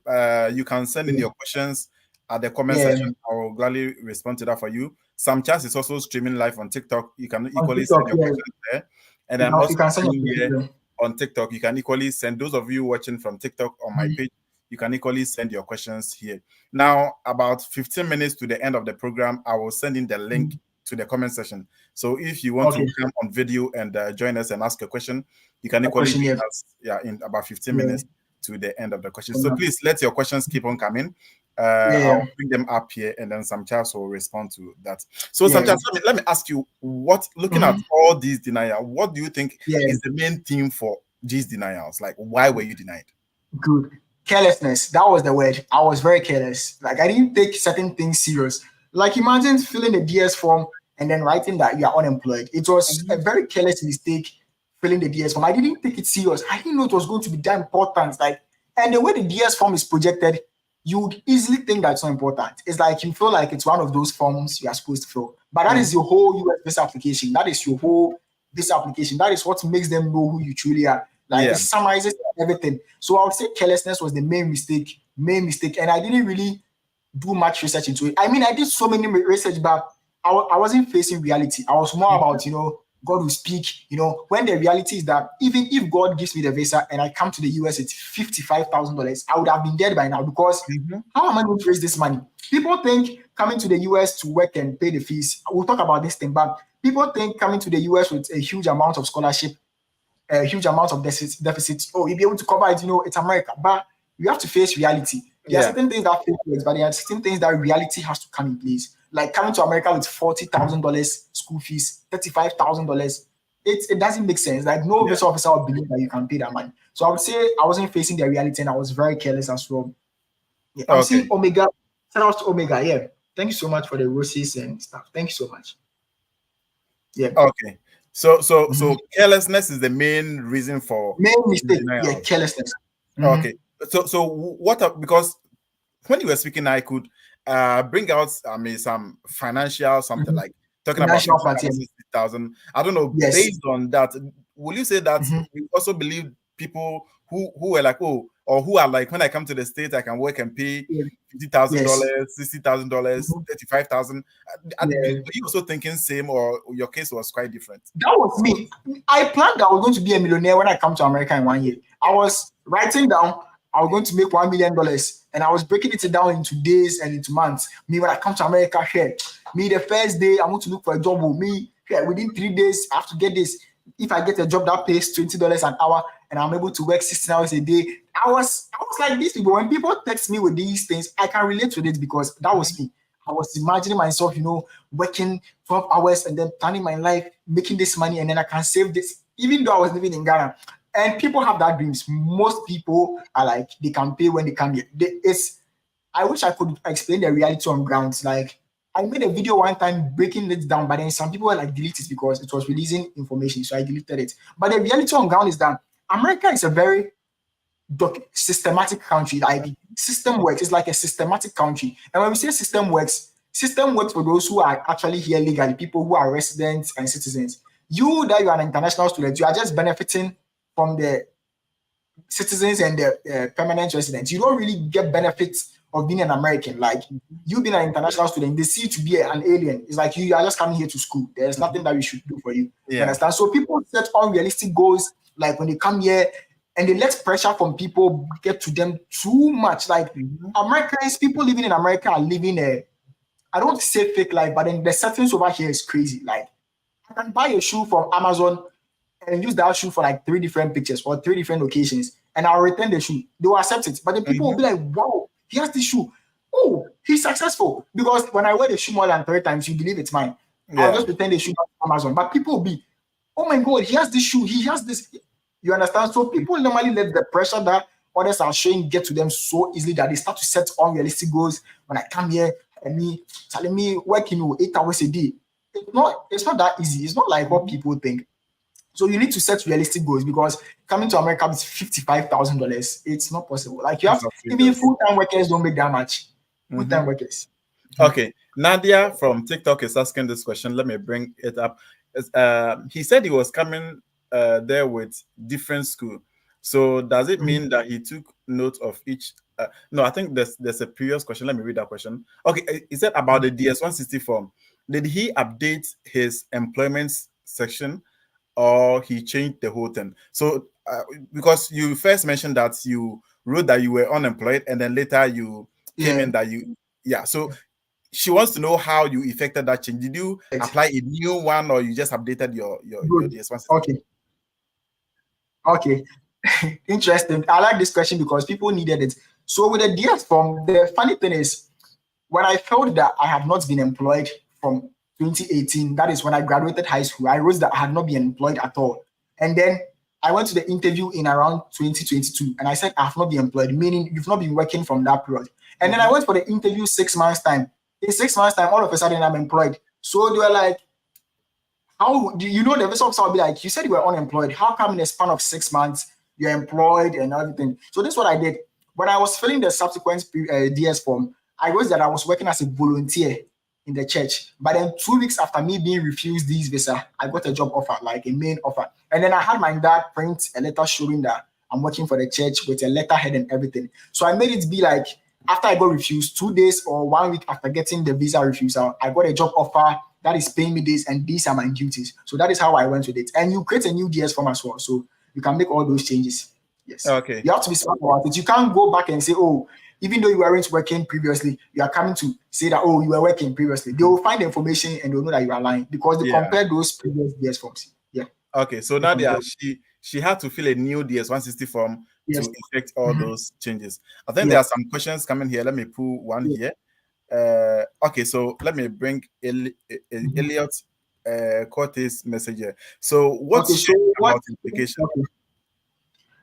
you can send in your questions at the comment section. I will gladly respond to that for you. Sam Char is also streaming live on TikTok. You can equally send your questions there. And I'm also here on TikTok. You can equally send, those of you watching from TikTok on my page, you can equally send your questions here. Now, about 15 minutes to the end of the program, I will send in the link to the comment section. So if you want to come on video and join us and ask a question, you can equally join us in about 15 minutes to the end of the question. So please let your questions keep on coming. I'll bring them up here and then Sam Char will respond to that. So Sam Char, let me ask you, looking at all these denials, what do you think is the main theme for these denials? Like, why were you denied? Good. Carelessness. That was the word. I was very careless. Like I didn't take certain things serious. Like imagine filling a DS form and then writing that you are unemployed. It was a very careless mistake filling the DS form. I didn't take it serious. I didn't know it was going to be that important. Like, and the way the DS form is projected, you would easily think that it's not important. It's like you feel like it's one of those forms you are supposed to fill. But that is your whole US visa application. That is your whole visa application. That is what makes them know who you truly are. Like it summarizes everything. So I would say carelessness was the main mistake. And I didn't really do much research into it. I mean, I did so many research, but I wasn't facing reality. I was more about, God will speak, when the reality is that even if God gives me the visa and I come to the US, it's $55,000, I would have been dead by now because how am I going to raise this money? People think coming to the US to work and pay the fees. We'll talk about this thing, but people think coming to the US with a huge amount of scholarship, a huge amount of deficit. Oh, you'll be able to cover it, it's America. But you have to face reality. There are certain things that fake works, but there are certain things that reality has to come in place. Like coming to America with $40,000 school fees, $35,000. It doesn't make sense. Like no visa officer will believe that you can pay that money. So I would say I wasn't facing the reality and I was very careless as well. I'm seeing Omega. Shout out to Omega. Yeah. Thank you so much for the roses and stuff. Thank you so much. Yeah. Okay. So carelessness is the main reason for mistake. Yeah, carelessness. Okay. So what? Because when you were speaking, I could bring out some financial something like talking about 60,000. I don't know. Based on that, will you say that you also believe people who were like, oh, or who are like, when I come to the States, I can work and pay Yeah. Yes. $50,000, $60,000, Mhm. 35,000. Yeah. Were you also thinking same, or your case was quite different? That was me. I planned that I was going to be a millionaire when I come to America in 1 year. I was writing down I was going to make $1 million, and I was breaking it down into days and into months. Me, when I come to America, here, me the first day I want to look for a job. Me, here, within 3 days I have to get this. If I get a job that pays $20 an hour and I'm able to work 16 hours a day, I was like these people. When people text me with these things, I can relate with it because that was me. I was imagining myself, working 12 hours and then planning my life, making this money, and then I can save this, even though I was living in Ghana. And people have that dreams. Most people are like, they can pay when they come here. I wish I could explain the reality on ground. Like, I made a video one time breaking it down, but then some people were like, delete it because it was releasing information. So I deleted it. But the reality on ground is that America is a very systematic country. Like, system works. It's like a systematic country. And when we say system works for those who are actually here legally, people who are residents and citizens. You that you are an international student, you are just benefiting from the citizens and the permanent residents. You don't really get benefits of being an American. Like, you being an international student, they see you to be an alien. It's like you are just coming here to school. There's nothing that we should do for you. You understand? So people set unrealistic goals, like when they come here, and they let pressure from people get to them too much. Like, Americans, people living in America are living I don't want to say fake life, but then the settings over here is crazy. Like, I can buy a shoe from Amazon and use that shoe for like 3 different pictures or 3 different locations, and I'll return the shoe. They will accept it. But then people will be like, wow, he has this shoe. Oh, he's successful. Because when I wear the shoe more than 3 times, you believe it's mine. I'll just return the shoe on Amazon. But people will be, oh my God, he has this shoe. He has this. You understand? So people normally let the pressure that others are showing get to them so easily that they start to set unrealistic goals. When I come here, and me telling me working 8 hours a day. It's not that easy. It's not like what people think. So you need to set realistic goals, because coming to America with $55,000, it's not possible. Like, you have even full-time workers don't make that much. Full-time workers. Okay, Nadia from TikTok is asking this question. Let me bring it up. He said he was coming there with different school. So does it mean that he took note of each? No, I think there's a previous question. Let me read that question. Okay, he said about the DS-160 form. Did he update his employment section, or he changed the whole thing? So because you first mentioned that you wrote that you were unemployed, and then later you came in that you so she wants to know how you effected that change. Did you apply a new one, or you just updated your DS-160? Okay. Interesting. I like this question because people needed it. So with the DS form, the funny thing is, when I felt that I had not been employed from 2018, that is when I graduated high school, I wrote that I had not been employed at all. And then I went to the interview in around 2022, and I said I have not been employed, meaning you've not been working from that period. And then I went for the interview 6 months time. In 6 months time, all of a sudden I'm employed. So they were like, how do you know? The visa officer will be like, you said you were unemployed. How come in a span of 6 months you're employed and everything? So this is what I did. When I was filling the subsequent DS form, I wrote that I was working as a volunteer in the church. But then 2 weeks after me being refused this visa, I got a job offer, like a main offer. And then I had my dad print a letter showing that I'm working for the church with a letterhead and everything. So I made it be like, after I got refused, 2 days or 1 week after getting the visa refusal, I got a job offer that is paying me this, and these are my duties. So that is how I went with it. And you create a new DS form as well, so you can make all those changes. Yes. Okay. You have to be smart about it. You can't go back and say, oh, even though you weren't working previously, you are coming to say that, oh, you were working previously. They will find the information and they'll know that you are lying, because they compare those previous DS forms. Yeah. Okay. So Nadia, she had to fill a new DS-160 form to effect all those changes. I think there are some questions coming here. Let me pull one here. Okay, so let me bring Elliot Cortez message here. So what's about implication?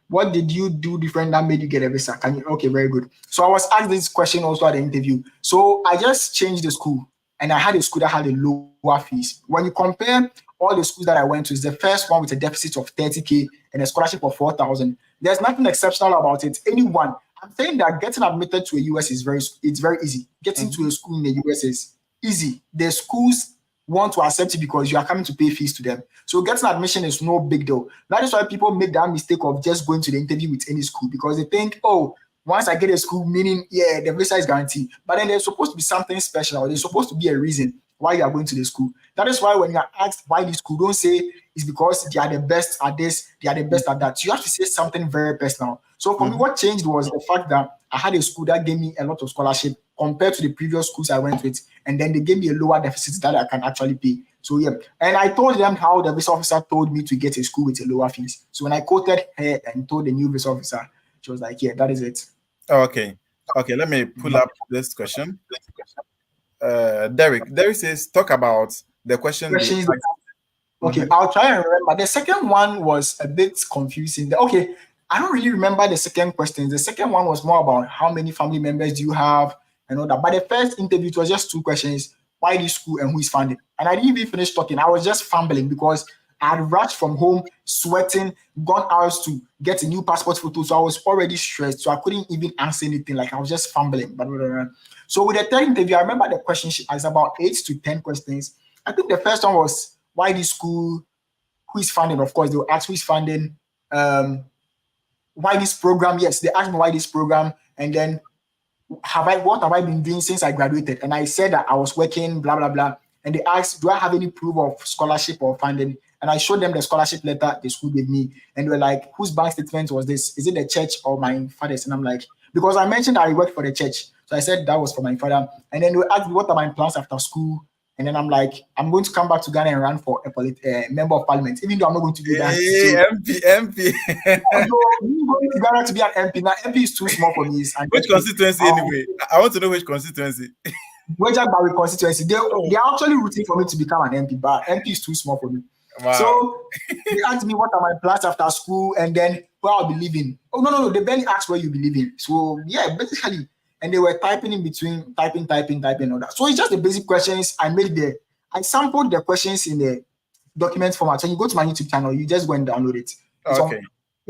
What did you do different that made you get a visa? Okay, very good. So I was asked this question also at the interview. So I just changed the school, and I had a school that had a lower fees. When you compare all the schools that I went to, it's the first one with a deficit of 30K and a scholarship of 4,000. There's nothing exceptional about it. Anyone, I'm saying that getting admitted to a US is very easy. Getting to a school in the US is easy. The schools want to accept you because you are coming to pay fees to them. So getting admission is no big deal. That is why people make that mistake of just going to the interview with any school because they think, oh, once I get a school, meaning yeah, the visa is guaranteed. But then there's supposed to be something special, or there's supposed to be a reason why you are going to the school. That is why when you are asked why the school, don't say it's because they are the best at this, they are the best at that. You have to say something very personal. So for me, what changed was the fact that I had a school that gave me a lot of scholarship compared to the previous schools I went with, and then they gave me a lower deficit that I can actually pay. So yeah, and I told them how the visa officer told me to get a school with a lower fees. So when I quoted her and told the new visa officer, she was like, "Yeah, that is it." Okay. Okay, let me pull up this question. Derek says, talk about the question they Questions. asked. Okay, Mhm. I'll try and remember. The second one was a bit confusing. Okay, I don't really remember the second question. The second one was more about how many family members do you have and all that. But the first interview, it was just two questions: why this school and who is funding. And I didn't even finish talking. I was just fumbling because I had rushed from home, sweating, gone out to get a new passport photo. So I was already stressed. So I couldn't even answer anything. Like I was just fumbling. So with the third interview, I remember the question she asked about 8 to 10 questions. I think the first one was why this school, who is funding. Of course, they will ask who is funding, um, why this program. Yes, they asked me why this program, and then what have I been doing since I graduated? And I said that I was working, blah blah blah. And they asked, do I have any proof of scholarship or funding? And I showed them the scholarship letter the school gave me, and they were like, whose bank statement was this? Is it the church or my father's? And I'm like, because I mentioned I worked for the church, so I said that was for my father. And then they asked me what are my plans after school. And then I'm like, I'm going to come back to Ghana and run for a member of parliament, even though I'm not going to do that. Hey, So, MP. so me going to Ghana to be an MP, now MP is too small for me. And Which constituency anyway? I want to know which constituency. Wajak Barry constituency, Oh, they are actually rooting for me to become an MP, but MP is too small for me. wow. So they asked me what are my plans after school and then where I'll be living. Oh no, they barely asked where you'll be living. So yeah, basically, and they were typing in between, typing, all that. So it's just the basic questions I made there. I sampled the questions in the document format. So you go to my YouTube channel, you just go and download it. It's on Okay.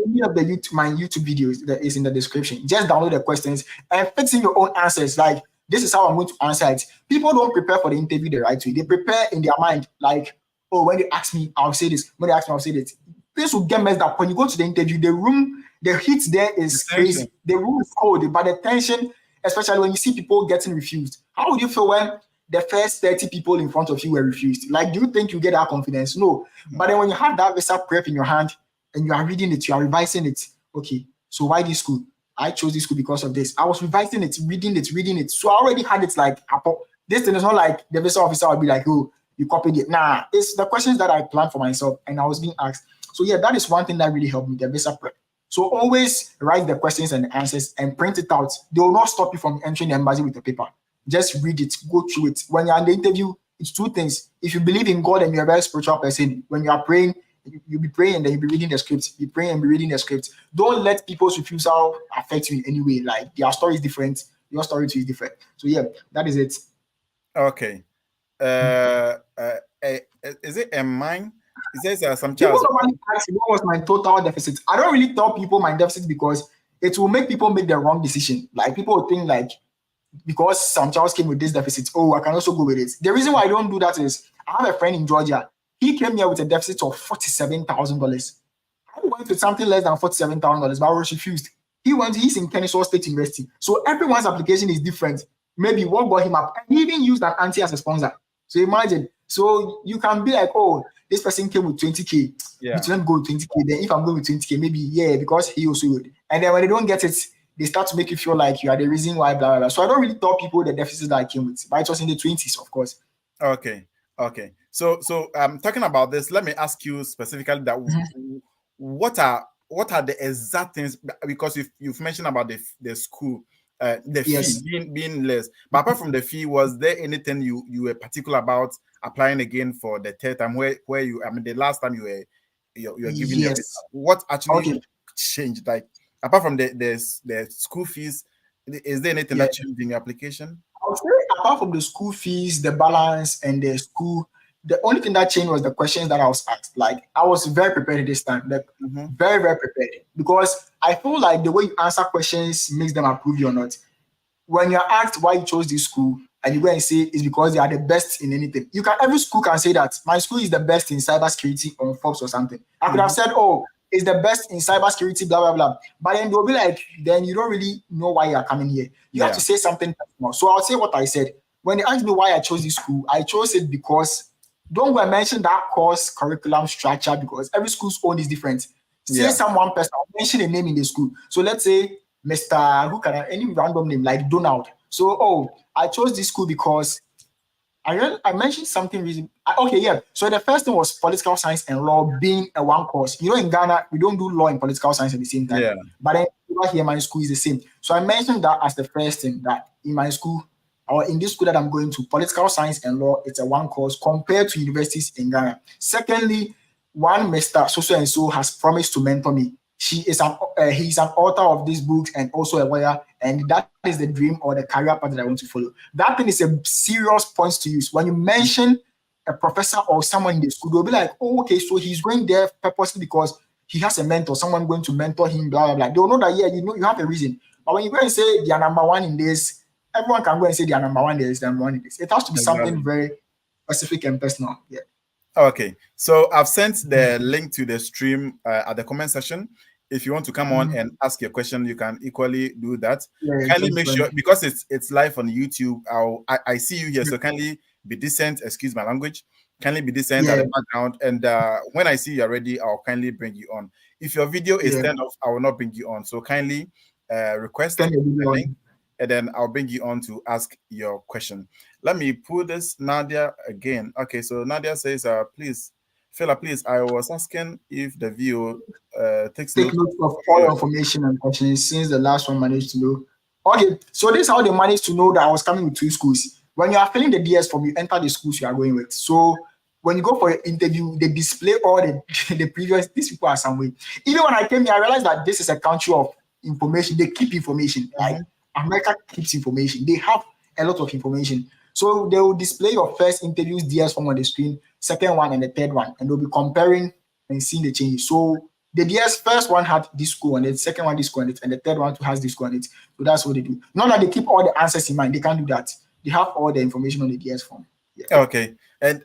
any of the YouTube, my YouTube videos that is in the description. Just download the questions and fix in your own answers. Like this is how I'm going to answer it. People don't prepare for the interview the right way. They prepare in their mind, like, oh, when they ask me, I'll say this. When they ask me, I'll say this. This will get messed up. When you go to the interview, the heat there is The tension. crazy. The room is cold, but the tension, especially when you see people getting refused. How would you feel when the first 30 people in front of you were refused? Like, do you think you get that confidence? No. But then when you have that visa prep in your hand and you are reading it, you are revising it. Okay, so why this school? I chose this school because of this. I was revising it, reading it. So I already had it like, this thing is not like the visa officer would be like, oh, you copied it. Nah, it's the questions that I planned for myself and I was being asked. So yeah, that is one thing that really helped me, the visa prep. So always write the questions and the answers and print it out. They will not stop you from entering the embassy with the paper. Just read it, go through it. When you're in the interview, it's two things. If you believe in God and you're a very spiritual person, when you are praying, you'll be praying and then you'll be reading the script. Be praying and be reading the script. Don't let people's refusal affect you in any way. Like their story is different, your story too is different. So yeah, that is it. Okay. Is it a mine? It says Sam Char. People normally ask what was my total deficit. I don't really tell people my deficit because it will make people make the wrong decision. Like people will think like because Sam Charles came with this deficit, oh, I can also go with it. The reason why I don't do that is I have a friend in Georgia. He came here with a deficit of $47,000. I went with something less than $47,000, but I was refused. He's in Kennesaw State University. So everyone's application is different. Maybe what got him up. And he even used an auntie as a sponsor. So imagine. So you can be like, oh, this person came with 20K. Yeah. You shouldn't go with 20K. Then if I'm going with 20K, maybe, yeah, because he also would. And then when they don't get it, they start to make you feel like you are the reason why, blah, blah, blah. So I don't really tell people the deficit that I came with. But it was in the 20s, of course. Okay. So talking about this, let me ask you specifically that what are the exact things, because you've mentioned about the school, the Yes. fee being less, but apart from the fee, was there anything you were particular about applying again for the third time where you, I mean, the last time you were giving Yes. what actually Okay. changed, like apart from the school fees, is there anything that changed in your application? I would say apart from the school fees, the balance, and the school, the only thing that changed was the questions that I was asked. Like I was very prepared this time, like very, very prepared. Because I feel like the way you answer questions makes them approve you or not. When you're asked why you chose this school, and you go and say it's because they are the best in anything. Every school can say that my school is the best in cybersecurity on Forbes or something. I could have said, oh, it's the best in cybersecurity, blah blah blah. But then they'll be like, then you don't really know why you are coming here. You have to say something personal. So I'll say what I said. When they asked me why I chose this school, I chose it because don't go and mention that course curriculum structure because every school's own is different. Say someone person, I'll mention a name in the school. So let's say Mr. Any random name like Donald. So I chose this school because I mentioned something reason. So the first thing was political science and law being a one course. In Ghana, we don't do law and political science at the same time. Yeah. But then over here, my school is the same. So I mentioned that as the first thing that in my school or in this school that I'm going to, political science and law, it's a one course compared to universities in Ghana. Secondly, one Mr. So and so has promised to mentor me. He's an author of these books and also a lawyer, and that is the dream or the career path that I want to follow. That thing is a serious point to use. When you mention a professor or someone in the school, they'll be like, oh, okay, so he's going there purposely because he has a mentor, someone going to mentor him, blah, blah, blah. They'll know that, you have a reason. But when you go and say they are number one in this, everyone can go and say they are number one there, is number one in this. It has to be something very specific and personal. Yeah. Okay, so I've sent the link to the stream at the comment section. If you want to come on and ask your question, you can equally do that. Kindly make sure, because it's live on YouTube, I see you here, so kindly be decent, excuse my language, kindly be decent at the background, and when I see you're ready, I'll kindly bring you on. If your video is turned off, I will not bring you on, so kindly request the link, and then I'll bring you on to ask your question. Let me pull this Nadia again. Okay, so Nadia says, please, Fela, please, I was asking if the video takes note of all information and questions since the last one managed to know. Okay, so this is how they managed to know that I was coming with two schools. When you are filling the DS form, you enter the schools you are going with. So when you go for your interview, they display all the previous, these people are some way. Even when I came here, I realized that this is a country of information. They keep information. Like America keeps information. They have a lot of information. So they will display your first interview's DS form on the screen, second one and the third one, and they'll be comparing and seeing the changes. So the DS first one had this score on it, second one this score on it, and the third one too has this score on it. So that's what they do. Not that they keep all the answers in mind. They can't do that. They have all the information on the DS form. Yeah. Okay. And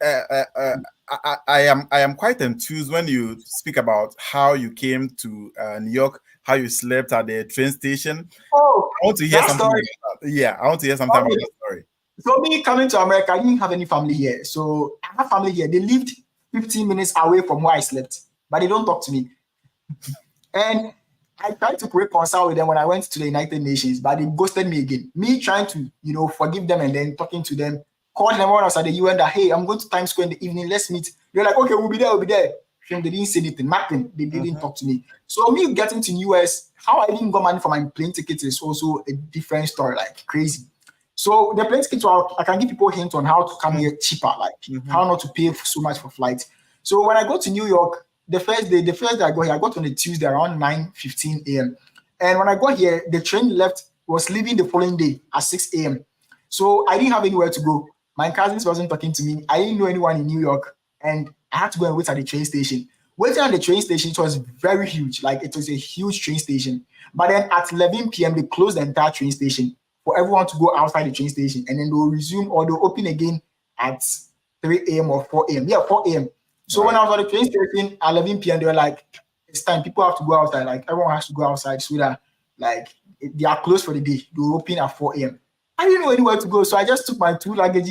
I am quite enthused when you speak about how you came to New York, how you slept at the train station. Oh, I want to hear something. I want to hear something about that story. So me coming to America, I didn't have any family here. So I have family here. They lived 15 minutes away from where I slept, but they don't talk to me. And I tried to reconcile with them when I went to the United Nations, but they ghosted me again. Me trying to, forgive them and then talking to them, calling them when I was at the UN that, hey, I'm going to Times Square in the evening. Let's meet. They're like, okay, we'll be there. They didn't say anything, nothing. They didn't talk to me. So me getting to US, how I didn't got money for my plane tickets is also a different story, like crazy. So the plane tickets, I can give people hints on how to come here cheaper, like how not to pay so much for flights. So when I go to New York, the first day I got here, I got on a Tuesday around 9:15 a.m. And when I got here, the train was leaving the following day at 6 a.m. So I didn't have anywhere to go. My cousins wasn't talking to me. I didn't know anyone in New York, and I had to go and wait at the train station. Waiting at the train station, it was very huge. Like it was a huge train station. But then at 11 p.m., they closed the entire train station for everyone to go outside the train station, and then they'll resume or they'll open again at 3 a.m. or 4 a.m. Yeah, 4 a.m. So when I was at the train station at 11 p.m., they were like, it's time. People have to go outside. Like everyone has to go outside so that like they are closed for the day. They will open at 4 a.m. I didn't know anywhere to go. So I just took my two luggage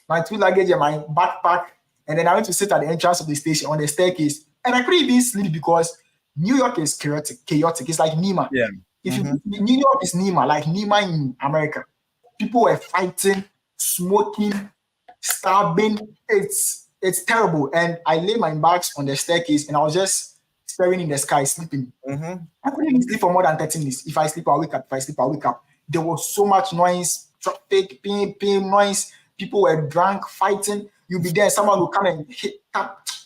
and my backpack, and then I went to sit at the entrance of the station on the staircase. And I couldn't even sleep because New York is chaotic. It's like Nima. Yeah. New York is Nima, like Nima in America. People were fighting, smoking, starving. It's terrible. And I lay my bags on the staircase and I was just staring in the sky, sleeping. I couldn't even sleep for more than 30 minutes. If I sleep, I'll wake up. If I sleep, I'll wake up. There was so much noise, traffic, ping, noise. People were drunk, fighting. You'll be there, someone will come and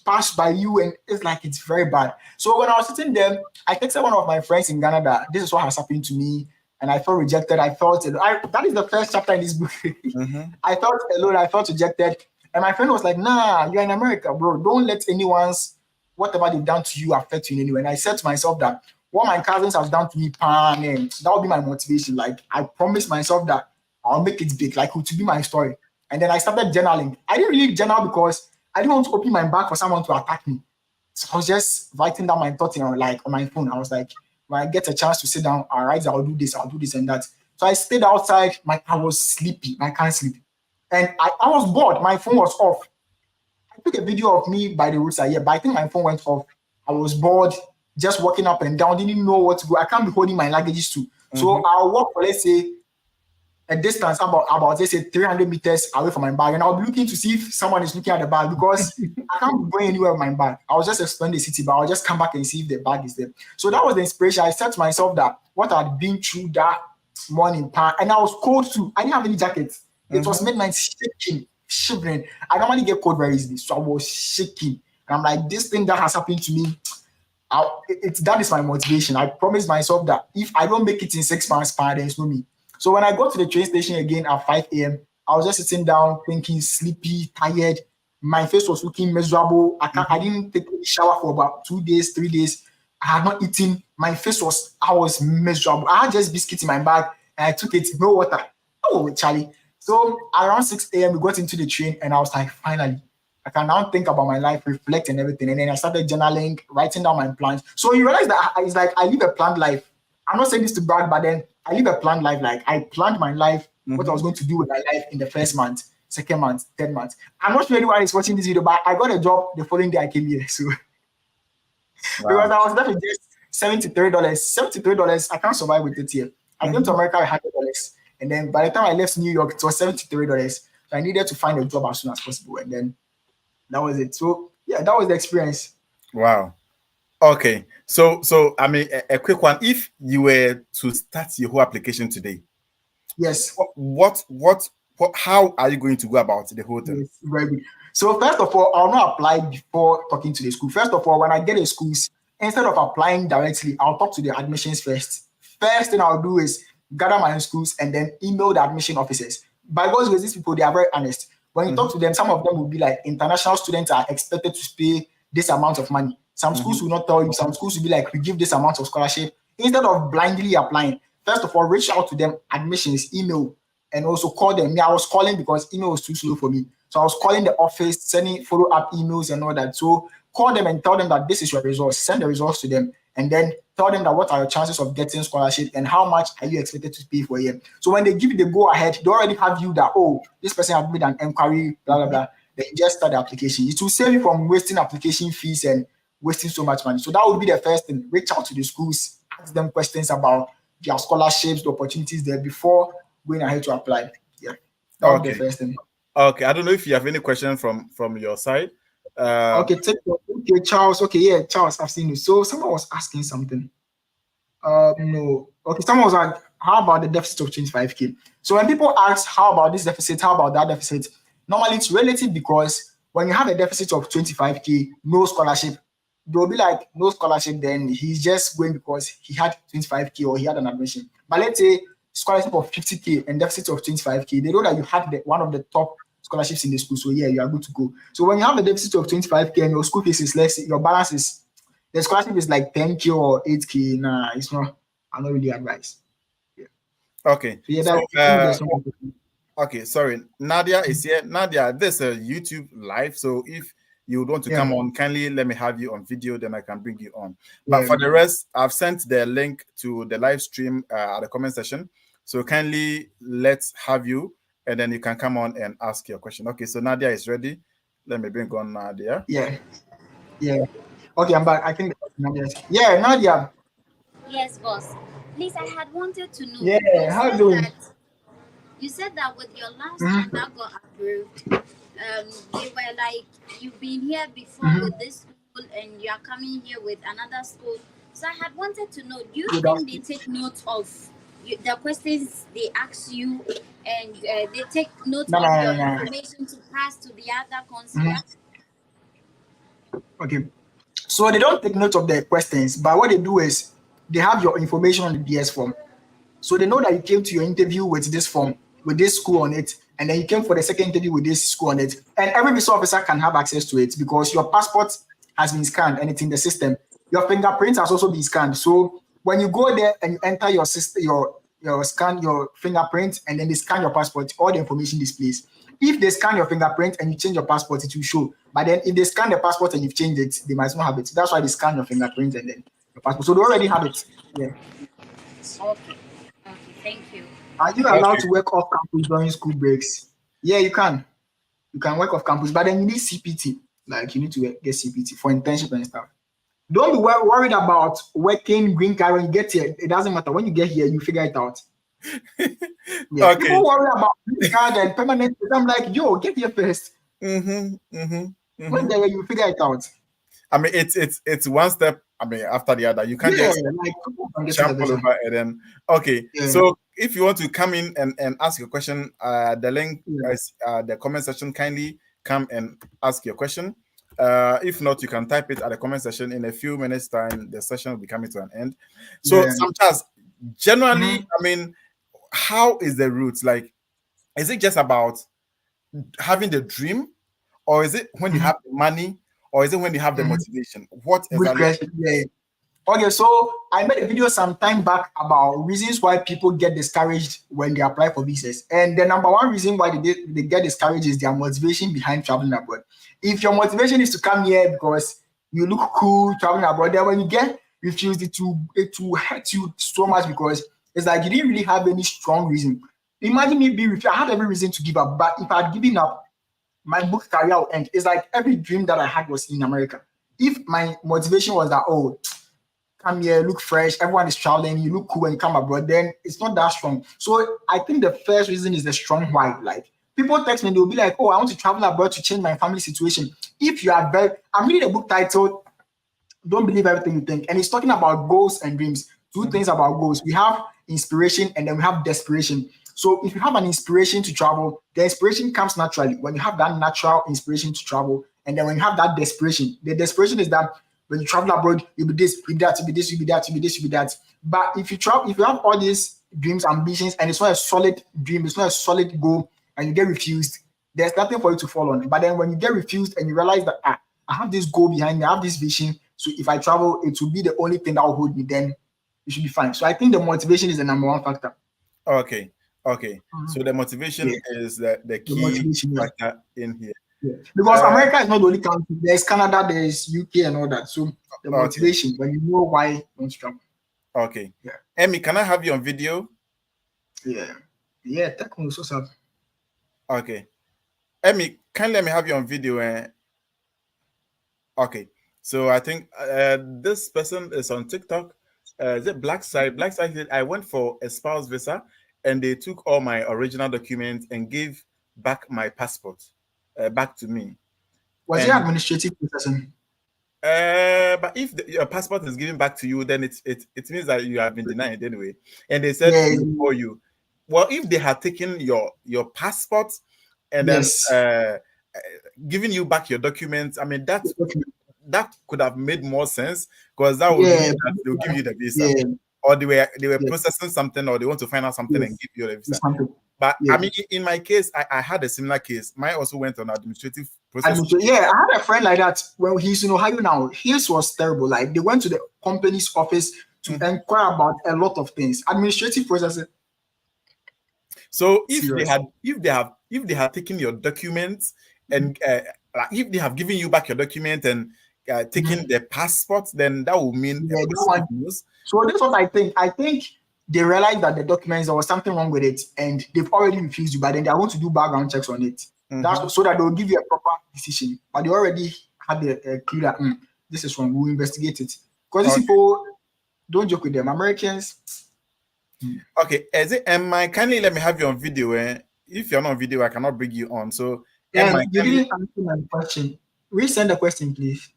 pass by you, and it's very bad. So when I was sitting there, I texted one of my friends in Ghana that this is what has happened to me, and I felt rejected. That is the first chapter in this book. I felt alone. I felt rejected, and my friend was like, "Nah, you're in America, bro. Don't let whatever they've done to you affect you in any way." And I said to myself that what my cousins have done to me, that would be my motivation. Like I promised myself that I'll make it big, like it to be my story. And then I started journaling. I didn't really journal because I didn't want to open my bag for someone to attack me. So I was just writing down my thoughts on my phone. I was like, when I get a chance to sit down, I'll write, I'll do this and that. So I stayed outside. I was sleepy. I can't sleep. And I was bored. My phone was off. I took a video of me by the roadside here, but I think my phone went off. I was bored, just walking up and down, didn't know what to do. I can't be holding my luggages too. So I'll walk for, let's say, a distance about let's say 300 meters away from my bag, and I'll be looking to see if someone is looking at the bag because I can't be going anywhere with my bag. I was just exploring the city, but I'll just come back and see if the bag is there. So that was the inspiration. I said to myself that what I'd been through that morning, and I was cold too. I didn't have any jacket. It was midnight, shaking, shivering. I normally get cold very easily, so I was shaking. And I'm like, this thing that has happened to me, that is my motivation. I promised myself that if I don't make it in 6 months, there's no me. So when I got to the train station again at 5 a.m., I was just sitting down thinking, sleepy, tired. My face was looking miserable. I didn't take a shower for about 2 days, 3 days. I had not eaten. I was miserable. I had just biscuits in my bag and I took it, no water. Oh, Charlie. So around 6 a.m., we got into the train and I was like, finally, I can now think about my life, reflect and everything. And then I started journaling, writing down my plans. So you realize that it's like I live a planned life. I'm not saying this to brag, but then I live a planned life. Like I planned my life, what I was going to do with my life in the first month, second month, third month. I'm not sure anyone is watching this video, but I got a job the following day I came here. So because I was left with just $73. $73, I can't survive with it here. I came to America with $100. And then by the time I left New York, it was $73. So I needed to find a job as soon as possible. And then that was it. So yeah, that was the experience. Wow. Okay. So I mean, a quick one. If you were to start your whole application today, yes. How are you going to go about the whole thing? Yes, very good. So first of all, I'll not apply before talking to the school. First of all, when I get a schools, instead of applying directly, I'll talk to the admissions first. First thing I'll do is gather my schools and then email the admission officers. By God's grace, these people, they are very honest. When you talk to them, some of them will be like, international students are expected to pay this amount of money. Some schools will not tell you. Some schools will be like, we give this amount of scholarship. Instead of blindly applying, first of all, reach out to them, admissions, email, and also call them. I was calling because email was too slow for me. So I was calling the office, sending follow-up emails and all that. So call them and tell them that this is your results. Send the results to them. And then tell them that what are your chances of getting scholarship and how much are you expected to pay for a year. So when they give you the go-ahead, they already have you that, oh, this person has made an inquiry, blah, blah, blah. Then you just start the application. It will save you from wasting application fees and wasting so much money. So that would be the first thing. Reach out to the schools, ask them questions about their scholarships, the opportunities there before going ahead to apply. Yeah. That would be the first thing. Okay. I don't know if you have any questions from your side. Okay, Charles. Okay, yeah, Charles, I've seen you. So someone was asking something. No. Okay, someone was like, how about the deficit of 25K? So when people ask, how about this deficit? How about that deficit? Normally it's relative because when you have a deficit of 25K, no scholarship, they'll be like, no scholarship, then he's just going because he had 25K or he had an admission. But let's say scholarship of 50K and deficit of 25K, they know that you had one of the top scholarships in the school. So yeah, you are good to go. So when you have a deficit of 25K and your school fees is less, your balance is, the scholarship is like 10K or 8K. Nah, it's not, I'm not really advised. Yeah. Okay. So yeah, okay, sorry. Nadia is here. Nadia, this is a YouTube live. So if you want to come on, kindly let me have you on video, then I can bring you on. But for the rest, I've sent the link to the live stream at the comment section. So kindly let's have you, and then you can come on and ask your question. Okay, so Nadia is ready. Let me bring on Nadia. Yeah. Okay, I'm back. I think Nadia. Yeah, Nadia. Yes, boss. Please, I had wanted to know. Yeah, how doing? You said that with your last one that got approved, they were like, you've been here before with this school and you are coming here with another school. So I had wanted to know, do you think they take note of the questions they ask you and they take note of your information to pass to the other consular? Okay. So they don't take note of the questions, but what they do is they have your information on the DS form. So they know that you came to your interview with this form, with this school on it, and then you came for the second interview with this school on it. And every visa officer can have access to it because your passport has been scanned and it's in the system. Your fingerprints has also been scanned. So when you go there and you enter your system, your scan your fingerprint, and then they scan your passport. All the information displays. If they scan your fingerprint and you change your passport, it will show. But then if they scan the passport and you've changed it, they might not have it. That's why they scan your fingerprint and then your passport. So they already have it. Yeah. Okay. Okay. Thank you. Are you allowed to work off campus during school breaks? Yeah, you can. You can work off campus, but then you need CPT. Like you need to get CPT for internship and stuff. Don't be worried about working green card when you get here. It doesn't matter. When you get here, you figure it out. Yeah. Okay. People worry about green card and permanent. I'm like, yo, get here first. When there, you figure it out. I mean, it's one step. I mean, after the other, you can't just jump all over and then. Okay, so if you want to come in and ask your question, the link is the comment section. Kindly come and ask your question. If not, you can type it at the comment section. In a few minutes' time, the session will be coming to an end. So, Sam Char, generally, I mean, how is the route? Like, is it just about having the dream, or is it when you have the money, or is it when you have the motivation? What exactly? Okay, so I made a video some time back about reasons why people get discouraged when they apply for visas. And the number one reason why they get discouraged is their motivation behind traveling abroad. If your motivation is to come here because you look cool traveling abroad, then when you get refused, it will hurt you so much because it's like you didn't really have any strong reason. Imagine me being refused. I had every reason to give up, but if I had given up, my book career will end. It's like every dream that I had was in America. If my motivation was that, oh, come here, look fresh, everyone is traveling, you look cool when you come abroad, then it's not that strong. So I think the first reason is the strong why. Like people text me, they'll be like, oh, I want to travel abroad to change my family situation. If you are I'm reading a book titled Don't Believe Everything You Think, and it's talking about goals and dreams. Two things about goals. We have inspiration and then we have desperation. So if you have an inspiration to travel, the inspiration comes naturally. When you have that natural inspiration to travel, and then when you have that desperation, the desperation is that when you travel abroad, you'll be this, you'll be that, you'll be this, you'll be that, you'll be this, you'll be that. But if you have all these dreams, ambitions, and it's not a solid dream, it's not a solid goal, and you get refused, there's nothing for you to fall on. But then when you get refused and you realize that I have this goal behind me, I have this vision, so if I travel, it will be the only thing that will hold me, then you should be fine. So I think the motivation is the number one factor. Okay. So the motivation is the key factor in here. Yeah. Because America is not the only country. There's Canada, there's UK and all that. So the motivation, when you know why you want to travel. Okay. Yeah. Emmy, can I have you on video? Yeah, technically so sad. Okay. Emmy, kindly let me have you on video. Okay. So I think this person is on TikTok. Is it Blackside? Blackside said, I went for a spouse visa and they took all my original documents and gave back my passport. Back to me. Was it administrative processing? But if your passport is given back to you, then it means that you have been denied anyway. And they said for you. Well, if they had taken your passport and then giving you back your documents, I mean that could have made more sense because that would mean that they'll give you the visa, or they were processing something, or they want to find out something and give you the visa. But I mean, in my case, I had a similar case. Mine also went on administrative process. I had a friend like that. When he's in Ohio now, his was terrible. Like they went to the company's office to inquire about a lot of things. Administrative processing. So if they have taken your documents and if they have given you back your document and taken the passport, then that will mean news. So that's what I think. I think they realized that the documents, there was something wrong with it, and they've already refused you, but then they want to do background checks on it. That's so that they'll give you a proper decision. But they already had a clue that this is wrong. We'll investigate it. Because these people, don't joke with them. Americans. Okay, Emma, kindly let me have you on video. If you're not on video, I cannot bring you on. So, Emma, you didn't answer my question. Resend the question, please.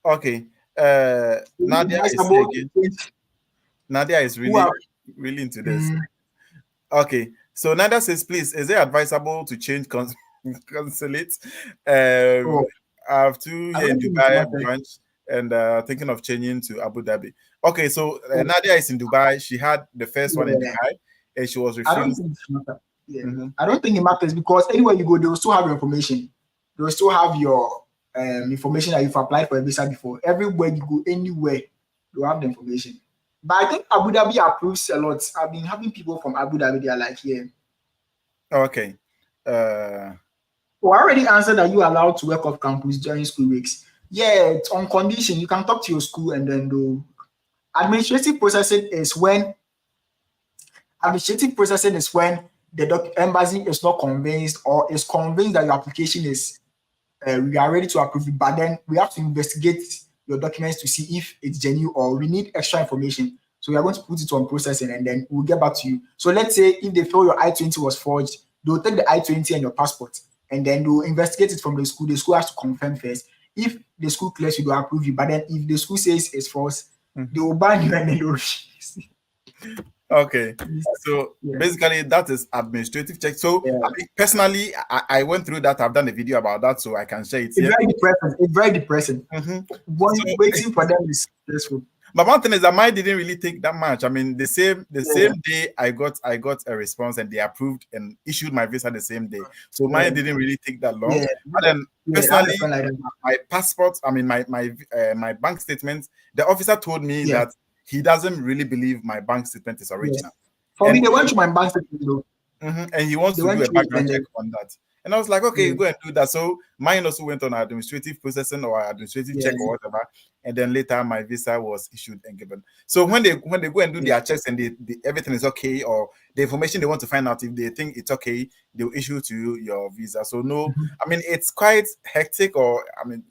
Okay. Nadia is really into this. Okay. So Nadia says, please, is it advisable to change consulates? I have two here in Dubai branch and thinking of changing to Abu Dhabi. Okay, so Nadia is in Dubai. She had the first one in Dubai and she was refused. I don't think it matters because anywhere you go, they will still have your information. They will still have your information that you've applied for a visa before. Everywhere you go, anywhere, you have the information. But I think Abu Dhabi approves a lot. I've been having people from Abu Dhabi, they are like, yeah. Okay. Uh, Oh, I already answered that you are allowed to work off campus during school weeks. Yeah, it's on condition. You can talk to your school and then do administrative processing is when the embassy is not convinced or is convinced that your application is we are ready to approve it, but then we have to investigate your documents to see if it's genuine or we need extra information. So we are going to put it on processing and then we'll get back to you. So let's say if they feel your I-20 was forged, they'll take the I-20 and your passport and then they'll investigate it from the school. The school has to confirm first. If the school clears you, they'll approve you. But then if the school says it's false, they will ban you and then they'll Okay, so basically that is administrative check. So I mean, personally, I went through that. I've done a video about that, so I can share it here. It's very depressing. Waiting for them is stressful. But one thing is that mine didn't really take that much. I mean, the same day I got a response and they approved and issued my visa the same day. So mine didn't really take that long. And then personally, my passport, I mean my bank statement, the officer told me that he doesn't really believe my bank statement is original. For me, they went to my bank statement though. And he wants to do a background check on that. And I was like, okay, go and do that. So mine also went on administrative processing or administrative check or whatever. And then later my visa was issued and given. So when they go and do their checks and everything is okay, or the information they want to find out, if they think it's okay, they'll issue to you your visa. So no, I mean, it's quite hectic, or I mean,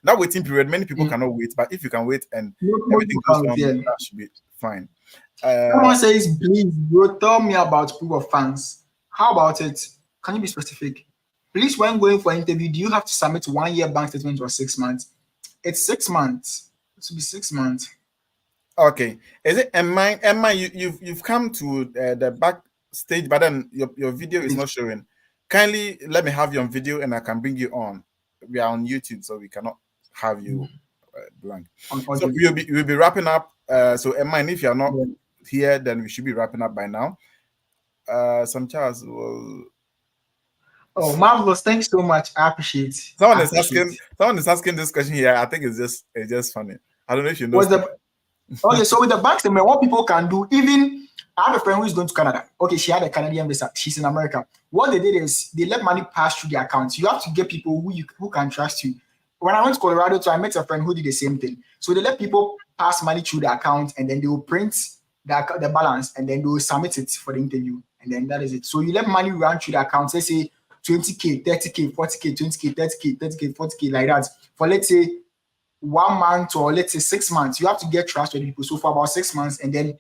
that waiting period, many people cannot wait, but if you can wait and everything goes on, that should be fine. Someone says, please, bro, tell me about proof of funds. How about it? Can you be specific? Please, when going for an interview, do you have to submit 1 year bank statement or 6 months? It's 6 months. It should be 6 months. Okay. Is it Emma? You've come to the backstage, but then your video is not showing. Kindly let me have you on video, and I can bring you on. We are on YouTube, so we cannot have you blank. So we'll be wrapping up. So Emma, if you are not here, then we should be wrapping up by now. Sam Char will. Oh, marvelous! Thanks so much. I appreciate it. Someone is asking this question here. I think it's just funny. I don't know if you know. Okay, so with the bank statement, what people can do, even I have a friend who is going to Canada. Okay, she had a Canadian visa. She's in America. What they did is they let money pass through the accounts. You have to get people who can trust you. When I went to Colorado, so I met a friend who did the same thing. So they let people pass money through the account, and then they will print the balance, and then they will submit it for the interview, and then that is it. So you let money run through the account. Let's say 20K, 30K, 40K, 20K, 30K, 30K, 40K, like that. For let's say 1 month or let's say 6 months, you have to get trustworthy people. So for about 6 months, and then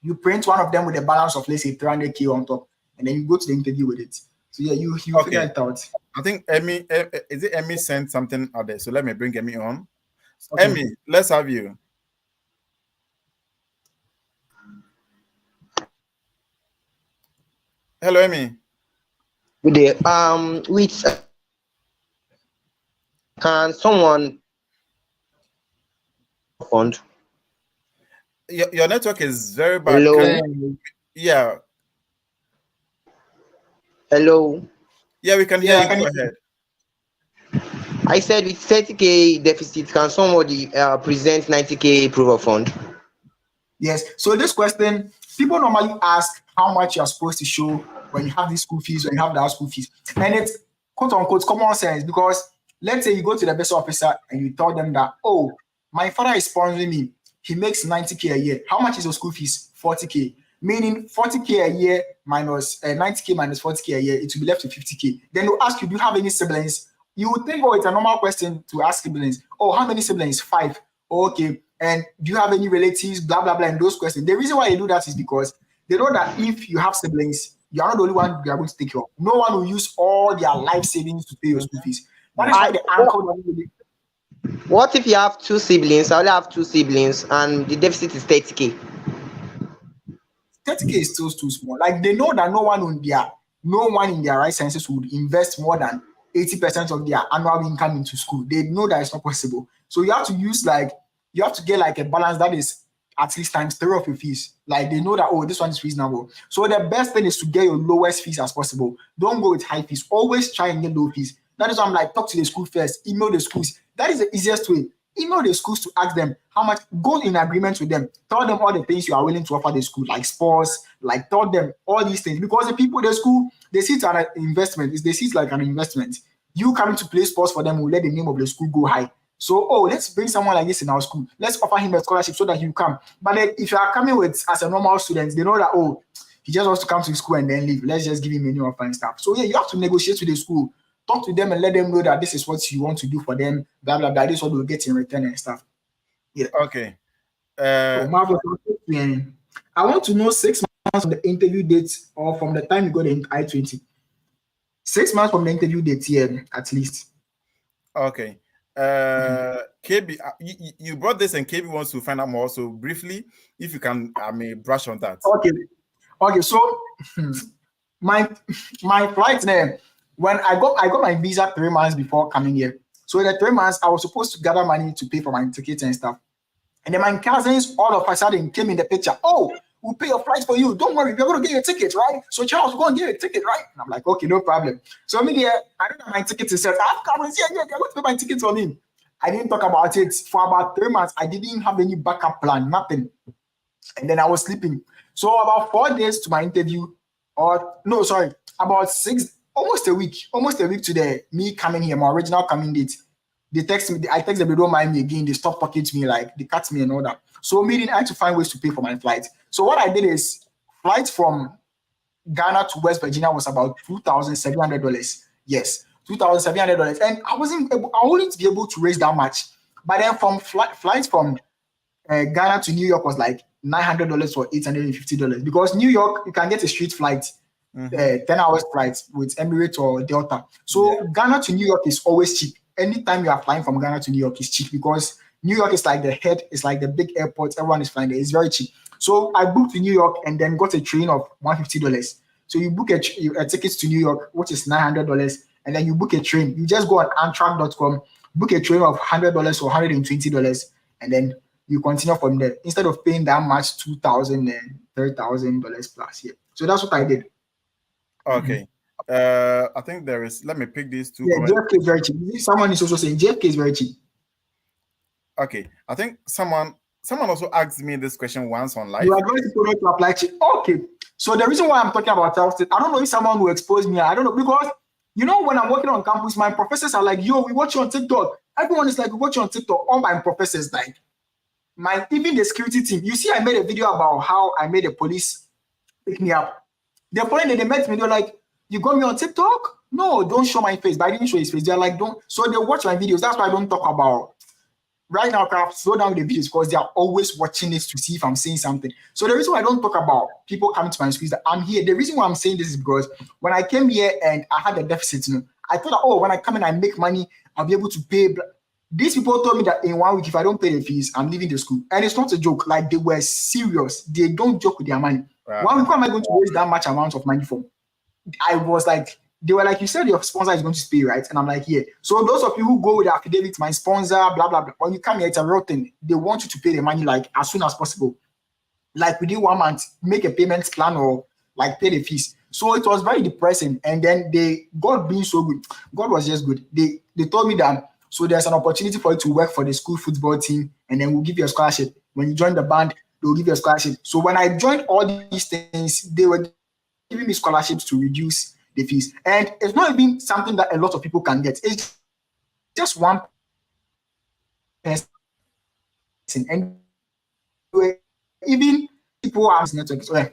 you print one of them with a balance of let's say 300K on top, and then you go to the interview with it. So yeah, you figure it out. I think Emmy sent something out there. So let me bring Emmy on. Okay. Emmy, let's have you. Hello, Emmy. Good day. Which can someone fund? Your network is very bad. Hello. Yeah. Hello. Yeah, we can hear you. Go ahead. I said with 30K deficit, can somebody present 90K proof of fund? Yes. So this question, people normally ask how much you are supposed to show when you have these school fees, when you have that school fees. And it's quote unquote common sense, because let's say you go to the visa officer and you tell them that, oh, my father is sponsoring me. He makes 90K a year. How much is your school fees? 40K. Meaning 40K a year minus 90K minus 40K a year, it will be left to 50K. Then they'll ask you, do you have any siblings? You would think, oh, it's a normal question to ask siblings. Oh, how many siblings? 5. Oh, okay. And do you have any relatives? Blah, blah, blah. And those questions. The reason why they do that is because they know that if you have siblings, you are not the only one they are going to take care of. No one will use all their life savings to pay your school fees. That is why the uncle. What if you have 2 siblings? I only have 2 siblings and the deficit is 30K. 30K is still too small. Like they know that no one in their right senses would invest more than 80% of their annual income into school. They know that it's not possible. So you have to get like a balance that is at least times 3 of your fees. Like they know that, oh, this one is reasonable. So the best thing is to get your lowest fees as possible. Don't go with high fees. Always try and get low fees. That is why I'm like, talk to the school first, email the schools. That is the easiest way. email the schools to ask them how much, go in agreement with them, tell them all the things you are willing to offer the school, like sports, like tell them all these things, because the people, the school, they see it as an investment. They see it like an investment. You coming to play sports for them will let the name of the school go high. So, let's bring someone like this in our school. Let's offer him a scholarship so that he will come. But then if you are coming with as a normal student, they know that, he just wants to come to school and then leave. Let's just give him a new offer and stuff. So yeah, you have to negotiate with the school, talk to them and let them know that this is what you want to do for them, blah, blah, blah. This is what they'll get in return and stuff. Yeah. Okay. Marvel, I want to know 6 months from the interview date or from the time you got the I-20. 6 months from the interview date, yeah, at least. Okay. KB, you brought this and KB wants to find out more. So briefly, if you can, I may brush on that. Okay. So my flight there, when I got my visa 3 months before coming here. So in the 3 months, I was supposed to gather money to pay for my tickets and stuff. And then my cousins all of a sudden came in the picture. We'll pay your flights for you. Don't worry, we're going to get your tickets, right? So Charles, we're going to get your ticket, right? And I'm like, okay, no problem. So I don't have my tickets. He said, I've come and yeah, they're going to pay my tickets for me. I didn't talk about it for about 3 months. I didn't have any backup plan, nothing. And then I was sleeping. So about 4 days to my interview, about 6, almost a week to me coming here, my original coming date. They text me, I text them, they don't mind me again. They stop talking to me, like they cut me and all that. So I had to find ways to pay for my flight. So what I did is, flight from Ghana to West Virginia was about $2,700. Yes, $2,700. And I wouldn't be able to raise that much. But then from flights from Ghana to New York was like $900 or $850, because New York, you can get a straight flight, 10 hours flight with Emirates or Delta. So Ghana to New York is always cheap. Anytime you are flying from Ghana to New York, is cheap, because New York is like the head, it's like the big airport. Everyone is flying there. It's very cheap. So I booked to New York and then got a train of $150. So you book a ticket to New York, which is $900, and then you book a train. You just go on Amtrak.com, book a train of $100 or $120, and then you continue from there. Instead of paying that much, $2,000 and $3,000 plus. Yeah. So that's what I did. Okay. I think there is. Let me pick these two. Yeah, JFK is very cheap. Someone is also saying JFK is very cheap. Okay, I think someone also asked me this question once on live. You advise people not to apply cheap. Okay, so the reason why I'm talking about self-state, I don't know if someone will expose me. I don't know, because when I'm working on campus, my professors are like, "Yo, we watch you on TikTok." Everyone is like, "We watch you on TikTok." All my professors, like, even the security team. You see, I made a video about how I made the police pick me up. The following day they met me, they're like, "You got me on TikTok?" No, don't show my face. But I didn't show his face. They're like, "Don't." So they watch my videos. That's why I don't talk about. Right now, I have to slow down the videos because they are always watching this to see if I'm saying something. So the reason why I don't talk about people coming to my school is that I'm here. The reason why I'm saying this is because when I came here and I had a deficit, I thought that, when I come and I make money, I'll be able to pay. These people told me that in 1 week, if I don't pay the fees, I'm leaving the school. And it's not a joke. Like, they were serious. They don't joke with their money. Wow. 1 week, why am I going to waste that much amount of money for? I was like, they were like, "You said your sponsor is going to pay, right?" And I'm like, "Yeah." So those of you who go with the affidavit, my sponsor, blah, blah, blah, when you come here, it's a real thing. They want you to pay the money like as soon as possible. Like within 1 month, make a payment plan or like pay the fees. So it was very depressing. And then God being so good, God was just good. They told me that, so there's an opportunity for you to work for the school football team, and then we'll give you a scholarship. When you join the band, they'll give you a scholarship. So when I joined all these things, they were giving me scholarships to reduce the fees. And it's not even something that a lot of people can get. It's just one person. And even people are network. So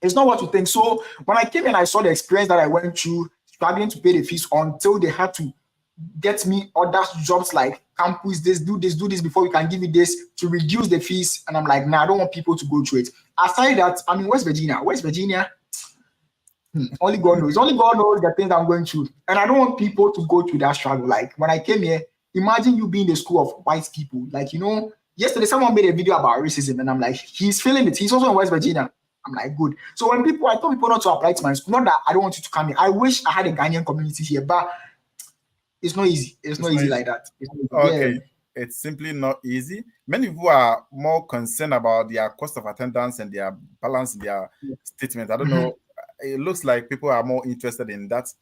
it's not what you think. So when I came and I saw the experience that I went through, struggling to pay the fees until they had to get me other jobs like campus, do this before we can give you this to reduce the fees. And I'm like, nah, I don't want people to go through it. Aside that, I'm in West Virginia. Only God knows. Only God knows the things I'm going through. And I don't want people to go through that struggle. Like when I came here, imagine you being in the school of white people. Like, yesterday someone made a video about racism and I'm like, he's feeling it. He's also in West Virginia. I'm like, good. So when I told people not to apply to my school, not that I don't want you to come here. I wish I had a Ghanaian community here, but it's not easy. It's not easy like that. Okay. Yeah. It's simply not easy. Many people are more concerned about their cost of attendance and their balance in their statement. I don't know. it looks like people are more interested in that.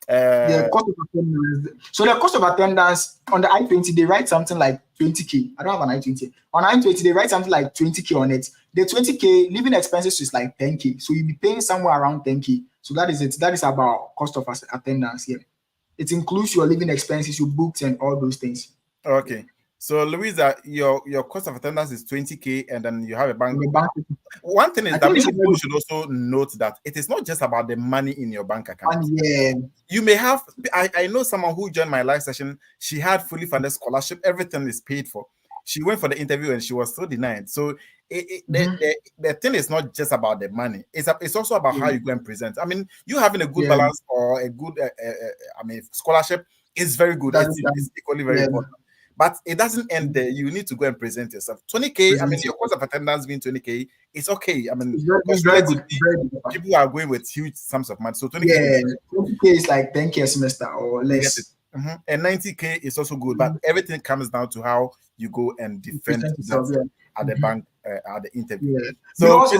The cost of attendance. So the cost of attendance on the I-20, they write something like 20K. I don't have an I-20. On I-20, they write something like 20K on it. The 20K living expenses is like 10K. So you'll be paying somewhere around 10K. So that is it. That is about cost of attendance here. It includes your living expenses, your books, and all those things. Okay. So Louisa, your cost of attendance is 20K, and then you have a bank. One thing is that people should also note that it is not just about the money in your bank account. Yeah. You may have, I know someone who joined my live session, she had fully funded scholarship, everything is paid for. She went for the interview and she was so denied. So the thing is not just about the money. It's also about how you go and present. I mean, you having a good balance or a good, scholarship is very good. It's equally very important. But it doesn't end there. You need to go and present yourself. 20K, I mean, your cost of attendance being 20K, it's okay. I mean, it's very good. People are going with huge sums of money. So 20K, 20K is like 10K a semester or less. And 90K is also good. But everything comes down to how you go and defend yourself at the bank, at the interview. Yeah. So because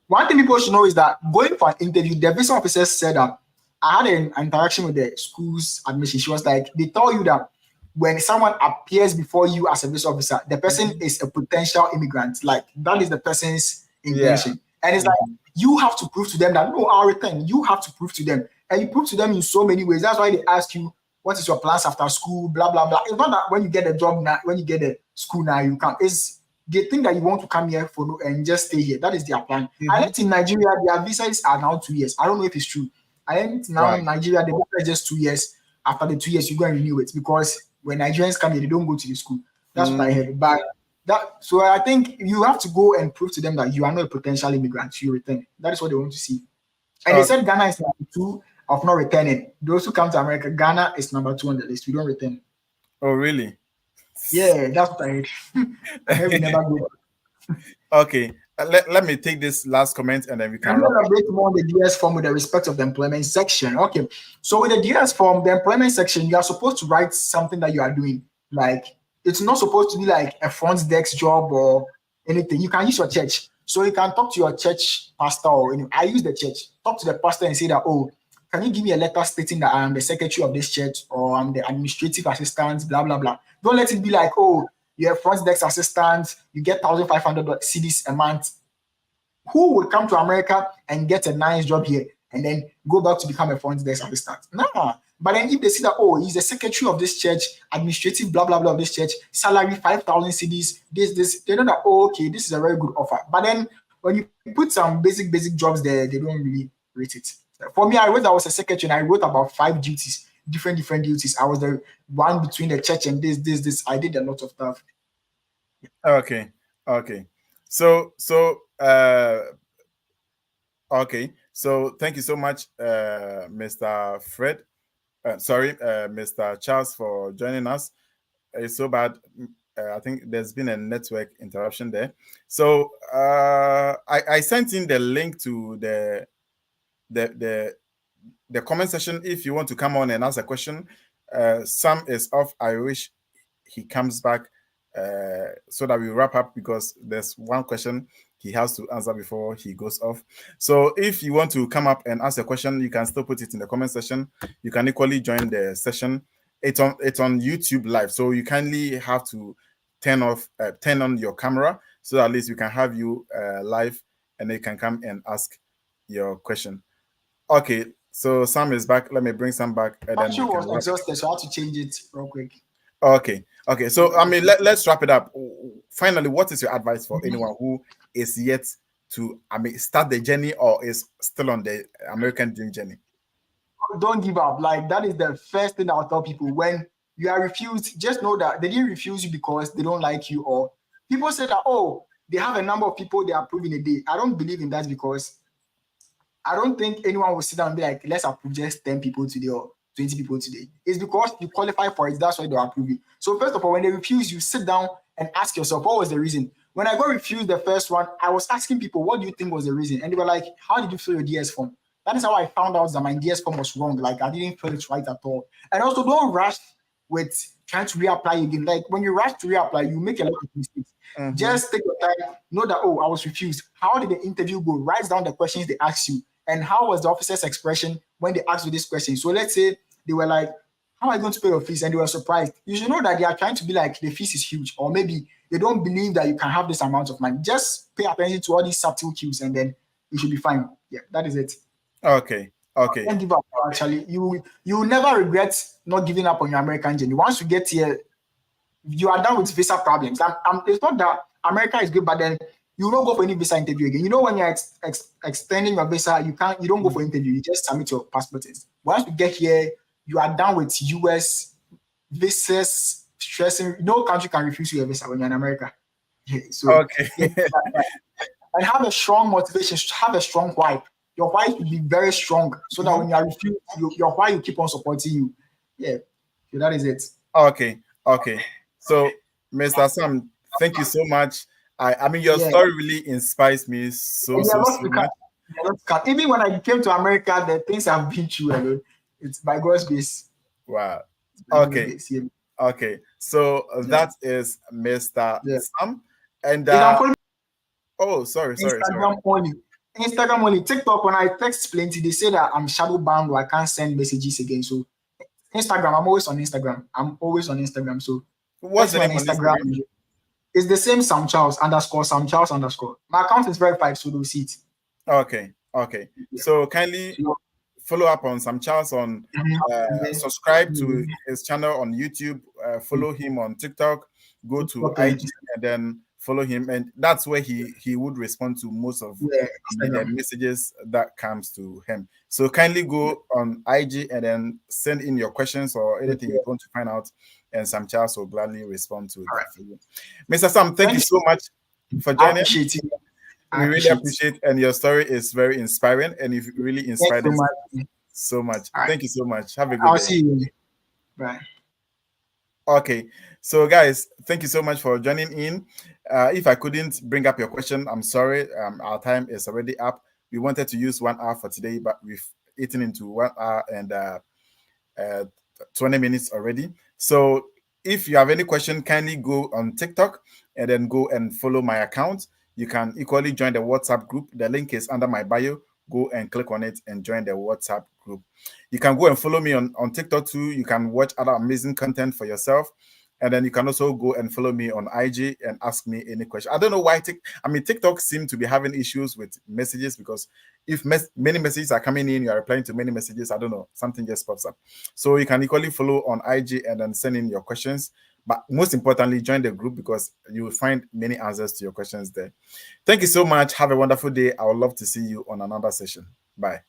one thing people should know is that going for an interview, the visa officer said that I had an interaction with the school's admission. She was like, they tell you that when someone appears before you as a visa officer, the person is a potential immigrant. Like that is the person's intention. And it's like you have to prove to them that no, I'll return. You have to prove to them. And you prove to them in so many ways. That's why they ask you, what is your plans after school? Blah, blah, blah. It's not that when you get a job now, when you get a school now, you come. It's they think that you want to come here for and just stay here. That is their plan. I think in Nigeria, their visas are now 2 years. I don't know if it's true. I think now in Nigeria, the visa is just 2 years. After the 2 years, you go and renew it because when Nigerians come here, they don't go to the school. That's what I heard. But so I think you have to go and prove to them that you are not a potential immigrant. You return. That is what they want to see. And they said Ghana is number 2 of not returning. Those who come to America, Ghana is number 2 on the list. We don't return. Oh, really? Yeah, that's what I heard. I heard we never go. Okay. Let me take this last comment and then we can elaborate more on the DS form with the respect of the employment section. Okay. So with the DS form, the employment section, you are supposed to write something that you are doing. Like it's not supposed to be like a front desk job or anything. You can use your church. So you can talk to your church pastor or I use the church. Talk to the pastor and say that, oh, can you give me a letter stating that I am the secretary of this church or I'm the administrative assistant, blah, blah, blah. Don't let it be like, oh, you're a front desk assistant, you get 1,500 cedis a month. Who would come to America and get a nice job here and then go back to become a front desk assistant? Nah. But then if they see that, oh, he's the secretary of this church, administrative, blah, blah, blah of this church, salary 5,000 cedis, this, they know that, oh, okay, this is a very good offer. But then when you put some basic jobs there, they don't really rate it. For me, I was a secretary and I wrote about 5 duties, different duties. I was the one between the church and this. I did a lot of stuff. Okay. So okay. So thank you so much, Mr. Fred. Mr. Charles for joining us. It's so bad. I think there's been a network interruption there. So I sent in the link to the comment section if you want to come on and ask a question. Sam is off. I wish he comes back so that we wrap up because there's one question he has to answer before he goes off. So if you want to come up and ask a question, you can still put it in the comment section. You can equally join the session. It's on YouTube live, so you kindly have to turn on your camera so at least we can have you live and they can come and ask your question. Okay, so Sam is back. Let me bring Sam back. And then I was exhausted, so I had to change it real quick. Okay. So I mean, let's wrap it up. Finally, what is your advice for anyone who is yet to start the journey or is still on the American dream journey? Don't give up. Like that is the first thing I'll tell people. When you are refused, just know that they didn't refuse you because they don't like you, or people say that, oh, they have a number of people they approve in a day. I don't believe in that because I don't think anyone will sit down and be like, let's approve just 10 people today or 20 people today. It's because you qualify for it. That's why they'll approve you. So first of all, when they refuse, you sit down and ask yourself, what was the reason? When I got refused the first one, I was asking people, what do you think was the reason? And they were like, how did you fill your DS form? That is how I found out that my DS form was wrong. Like I didn't fill it right at all. And also don't rush with trying to reapply again. Like when you rush to reapply, you make a lot of mistakes. Just take your time. Know that, oh, I was refused. How did the interview go? Write down the questions they ask you And how was the officer's expression when they asked you this question? So let's say they were like, how am I going to pay your fees? And they were surprised. You should know that they are trying to be like, the fees is huge, or maybe they don't believe that you can have this amount of money. Just pay attention to all these subtle cues, and then you should be fine. Yeah, that is it. Okay. Don't give up. Actually, you will never regret not giving up on your American journey. Once you get here, you are done with visa problems. It's not that America is good, but then you don't go for any visa interview again. You know, when you're extending your visa, you don't go for interview. You just submit your passport. Once you get here, you are done with US visas, stressing. No country can refuse you a visa when you're in America. So, okay. And have a strong motivation, have a strong why. Your why will be very strong, so that when you are refused, your why will keep on supporting you. Yeah, so that is it. Okay. So, Mr. Sam, thank you so much. I mean, your story really inspires me so much. Even when I came to America, the things I've been through alone, it's by God's grace. Wow. Okay. Okay. So that is Mr. Sam. And oh, sorry. Instagram only. TikTok, when I text plenty, they say that I'm shadow banned or I can't send messages again. So Instagram, I'm always on Instagram. So what's the name on Instagram? It's the same Sam Charles _. My account is verified, so they'll see it. Okay. So kindly follow up on Sam Charles on subscribe to his channel on YouTube, follow him on TikTok, go to IG and then follow him, and that's where he would respond to most of the messages that comes to him. So kindly go on IG and then send in your questions or anything you want to find out, and Sam Charles will gladly respond to it for you. Mr. Sam, thank you so much for joining. We really appreciate, and your story is very inspiring, and you've really inspired us so much. Thank you so much. Have a good day. I'll see you. Bye. Okay, so guys, thank you so much for joining in. If I couldn't bring up your question, I'm sorry. Our time is already up. We wanted to use 1 hour for today, but we've eaten into 1 hour and 20 minutes already. So if you have any question, kindly go on TikTok and then go and follow my account. You can equally join the WhatsApp group. The link is under my bio. Go and click on it and join the WhatsApp group. You can go and follow me on TikTok too. You can watch other amazing content for yourself. And then you can also go and follow me on IG and ask me any question. I don't know why TikTok seems to be having issues with messages, because if many messages are coming in, you are replying to many messages. I don't know, something just pops up. So you can equally follow on IG and then send in your questions. But most importantly, join the group, because you will find many answers to your questions there. Thank you so much. Have a wonderful day. I would love to see you on another session. Bye.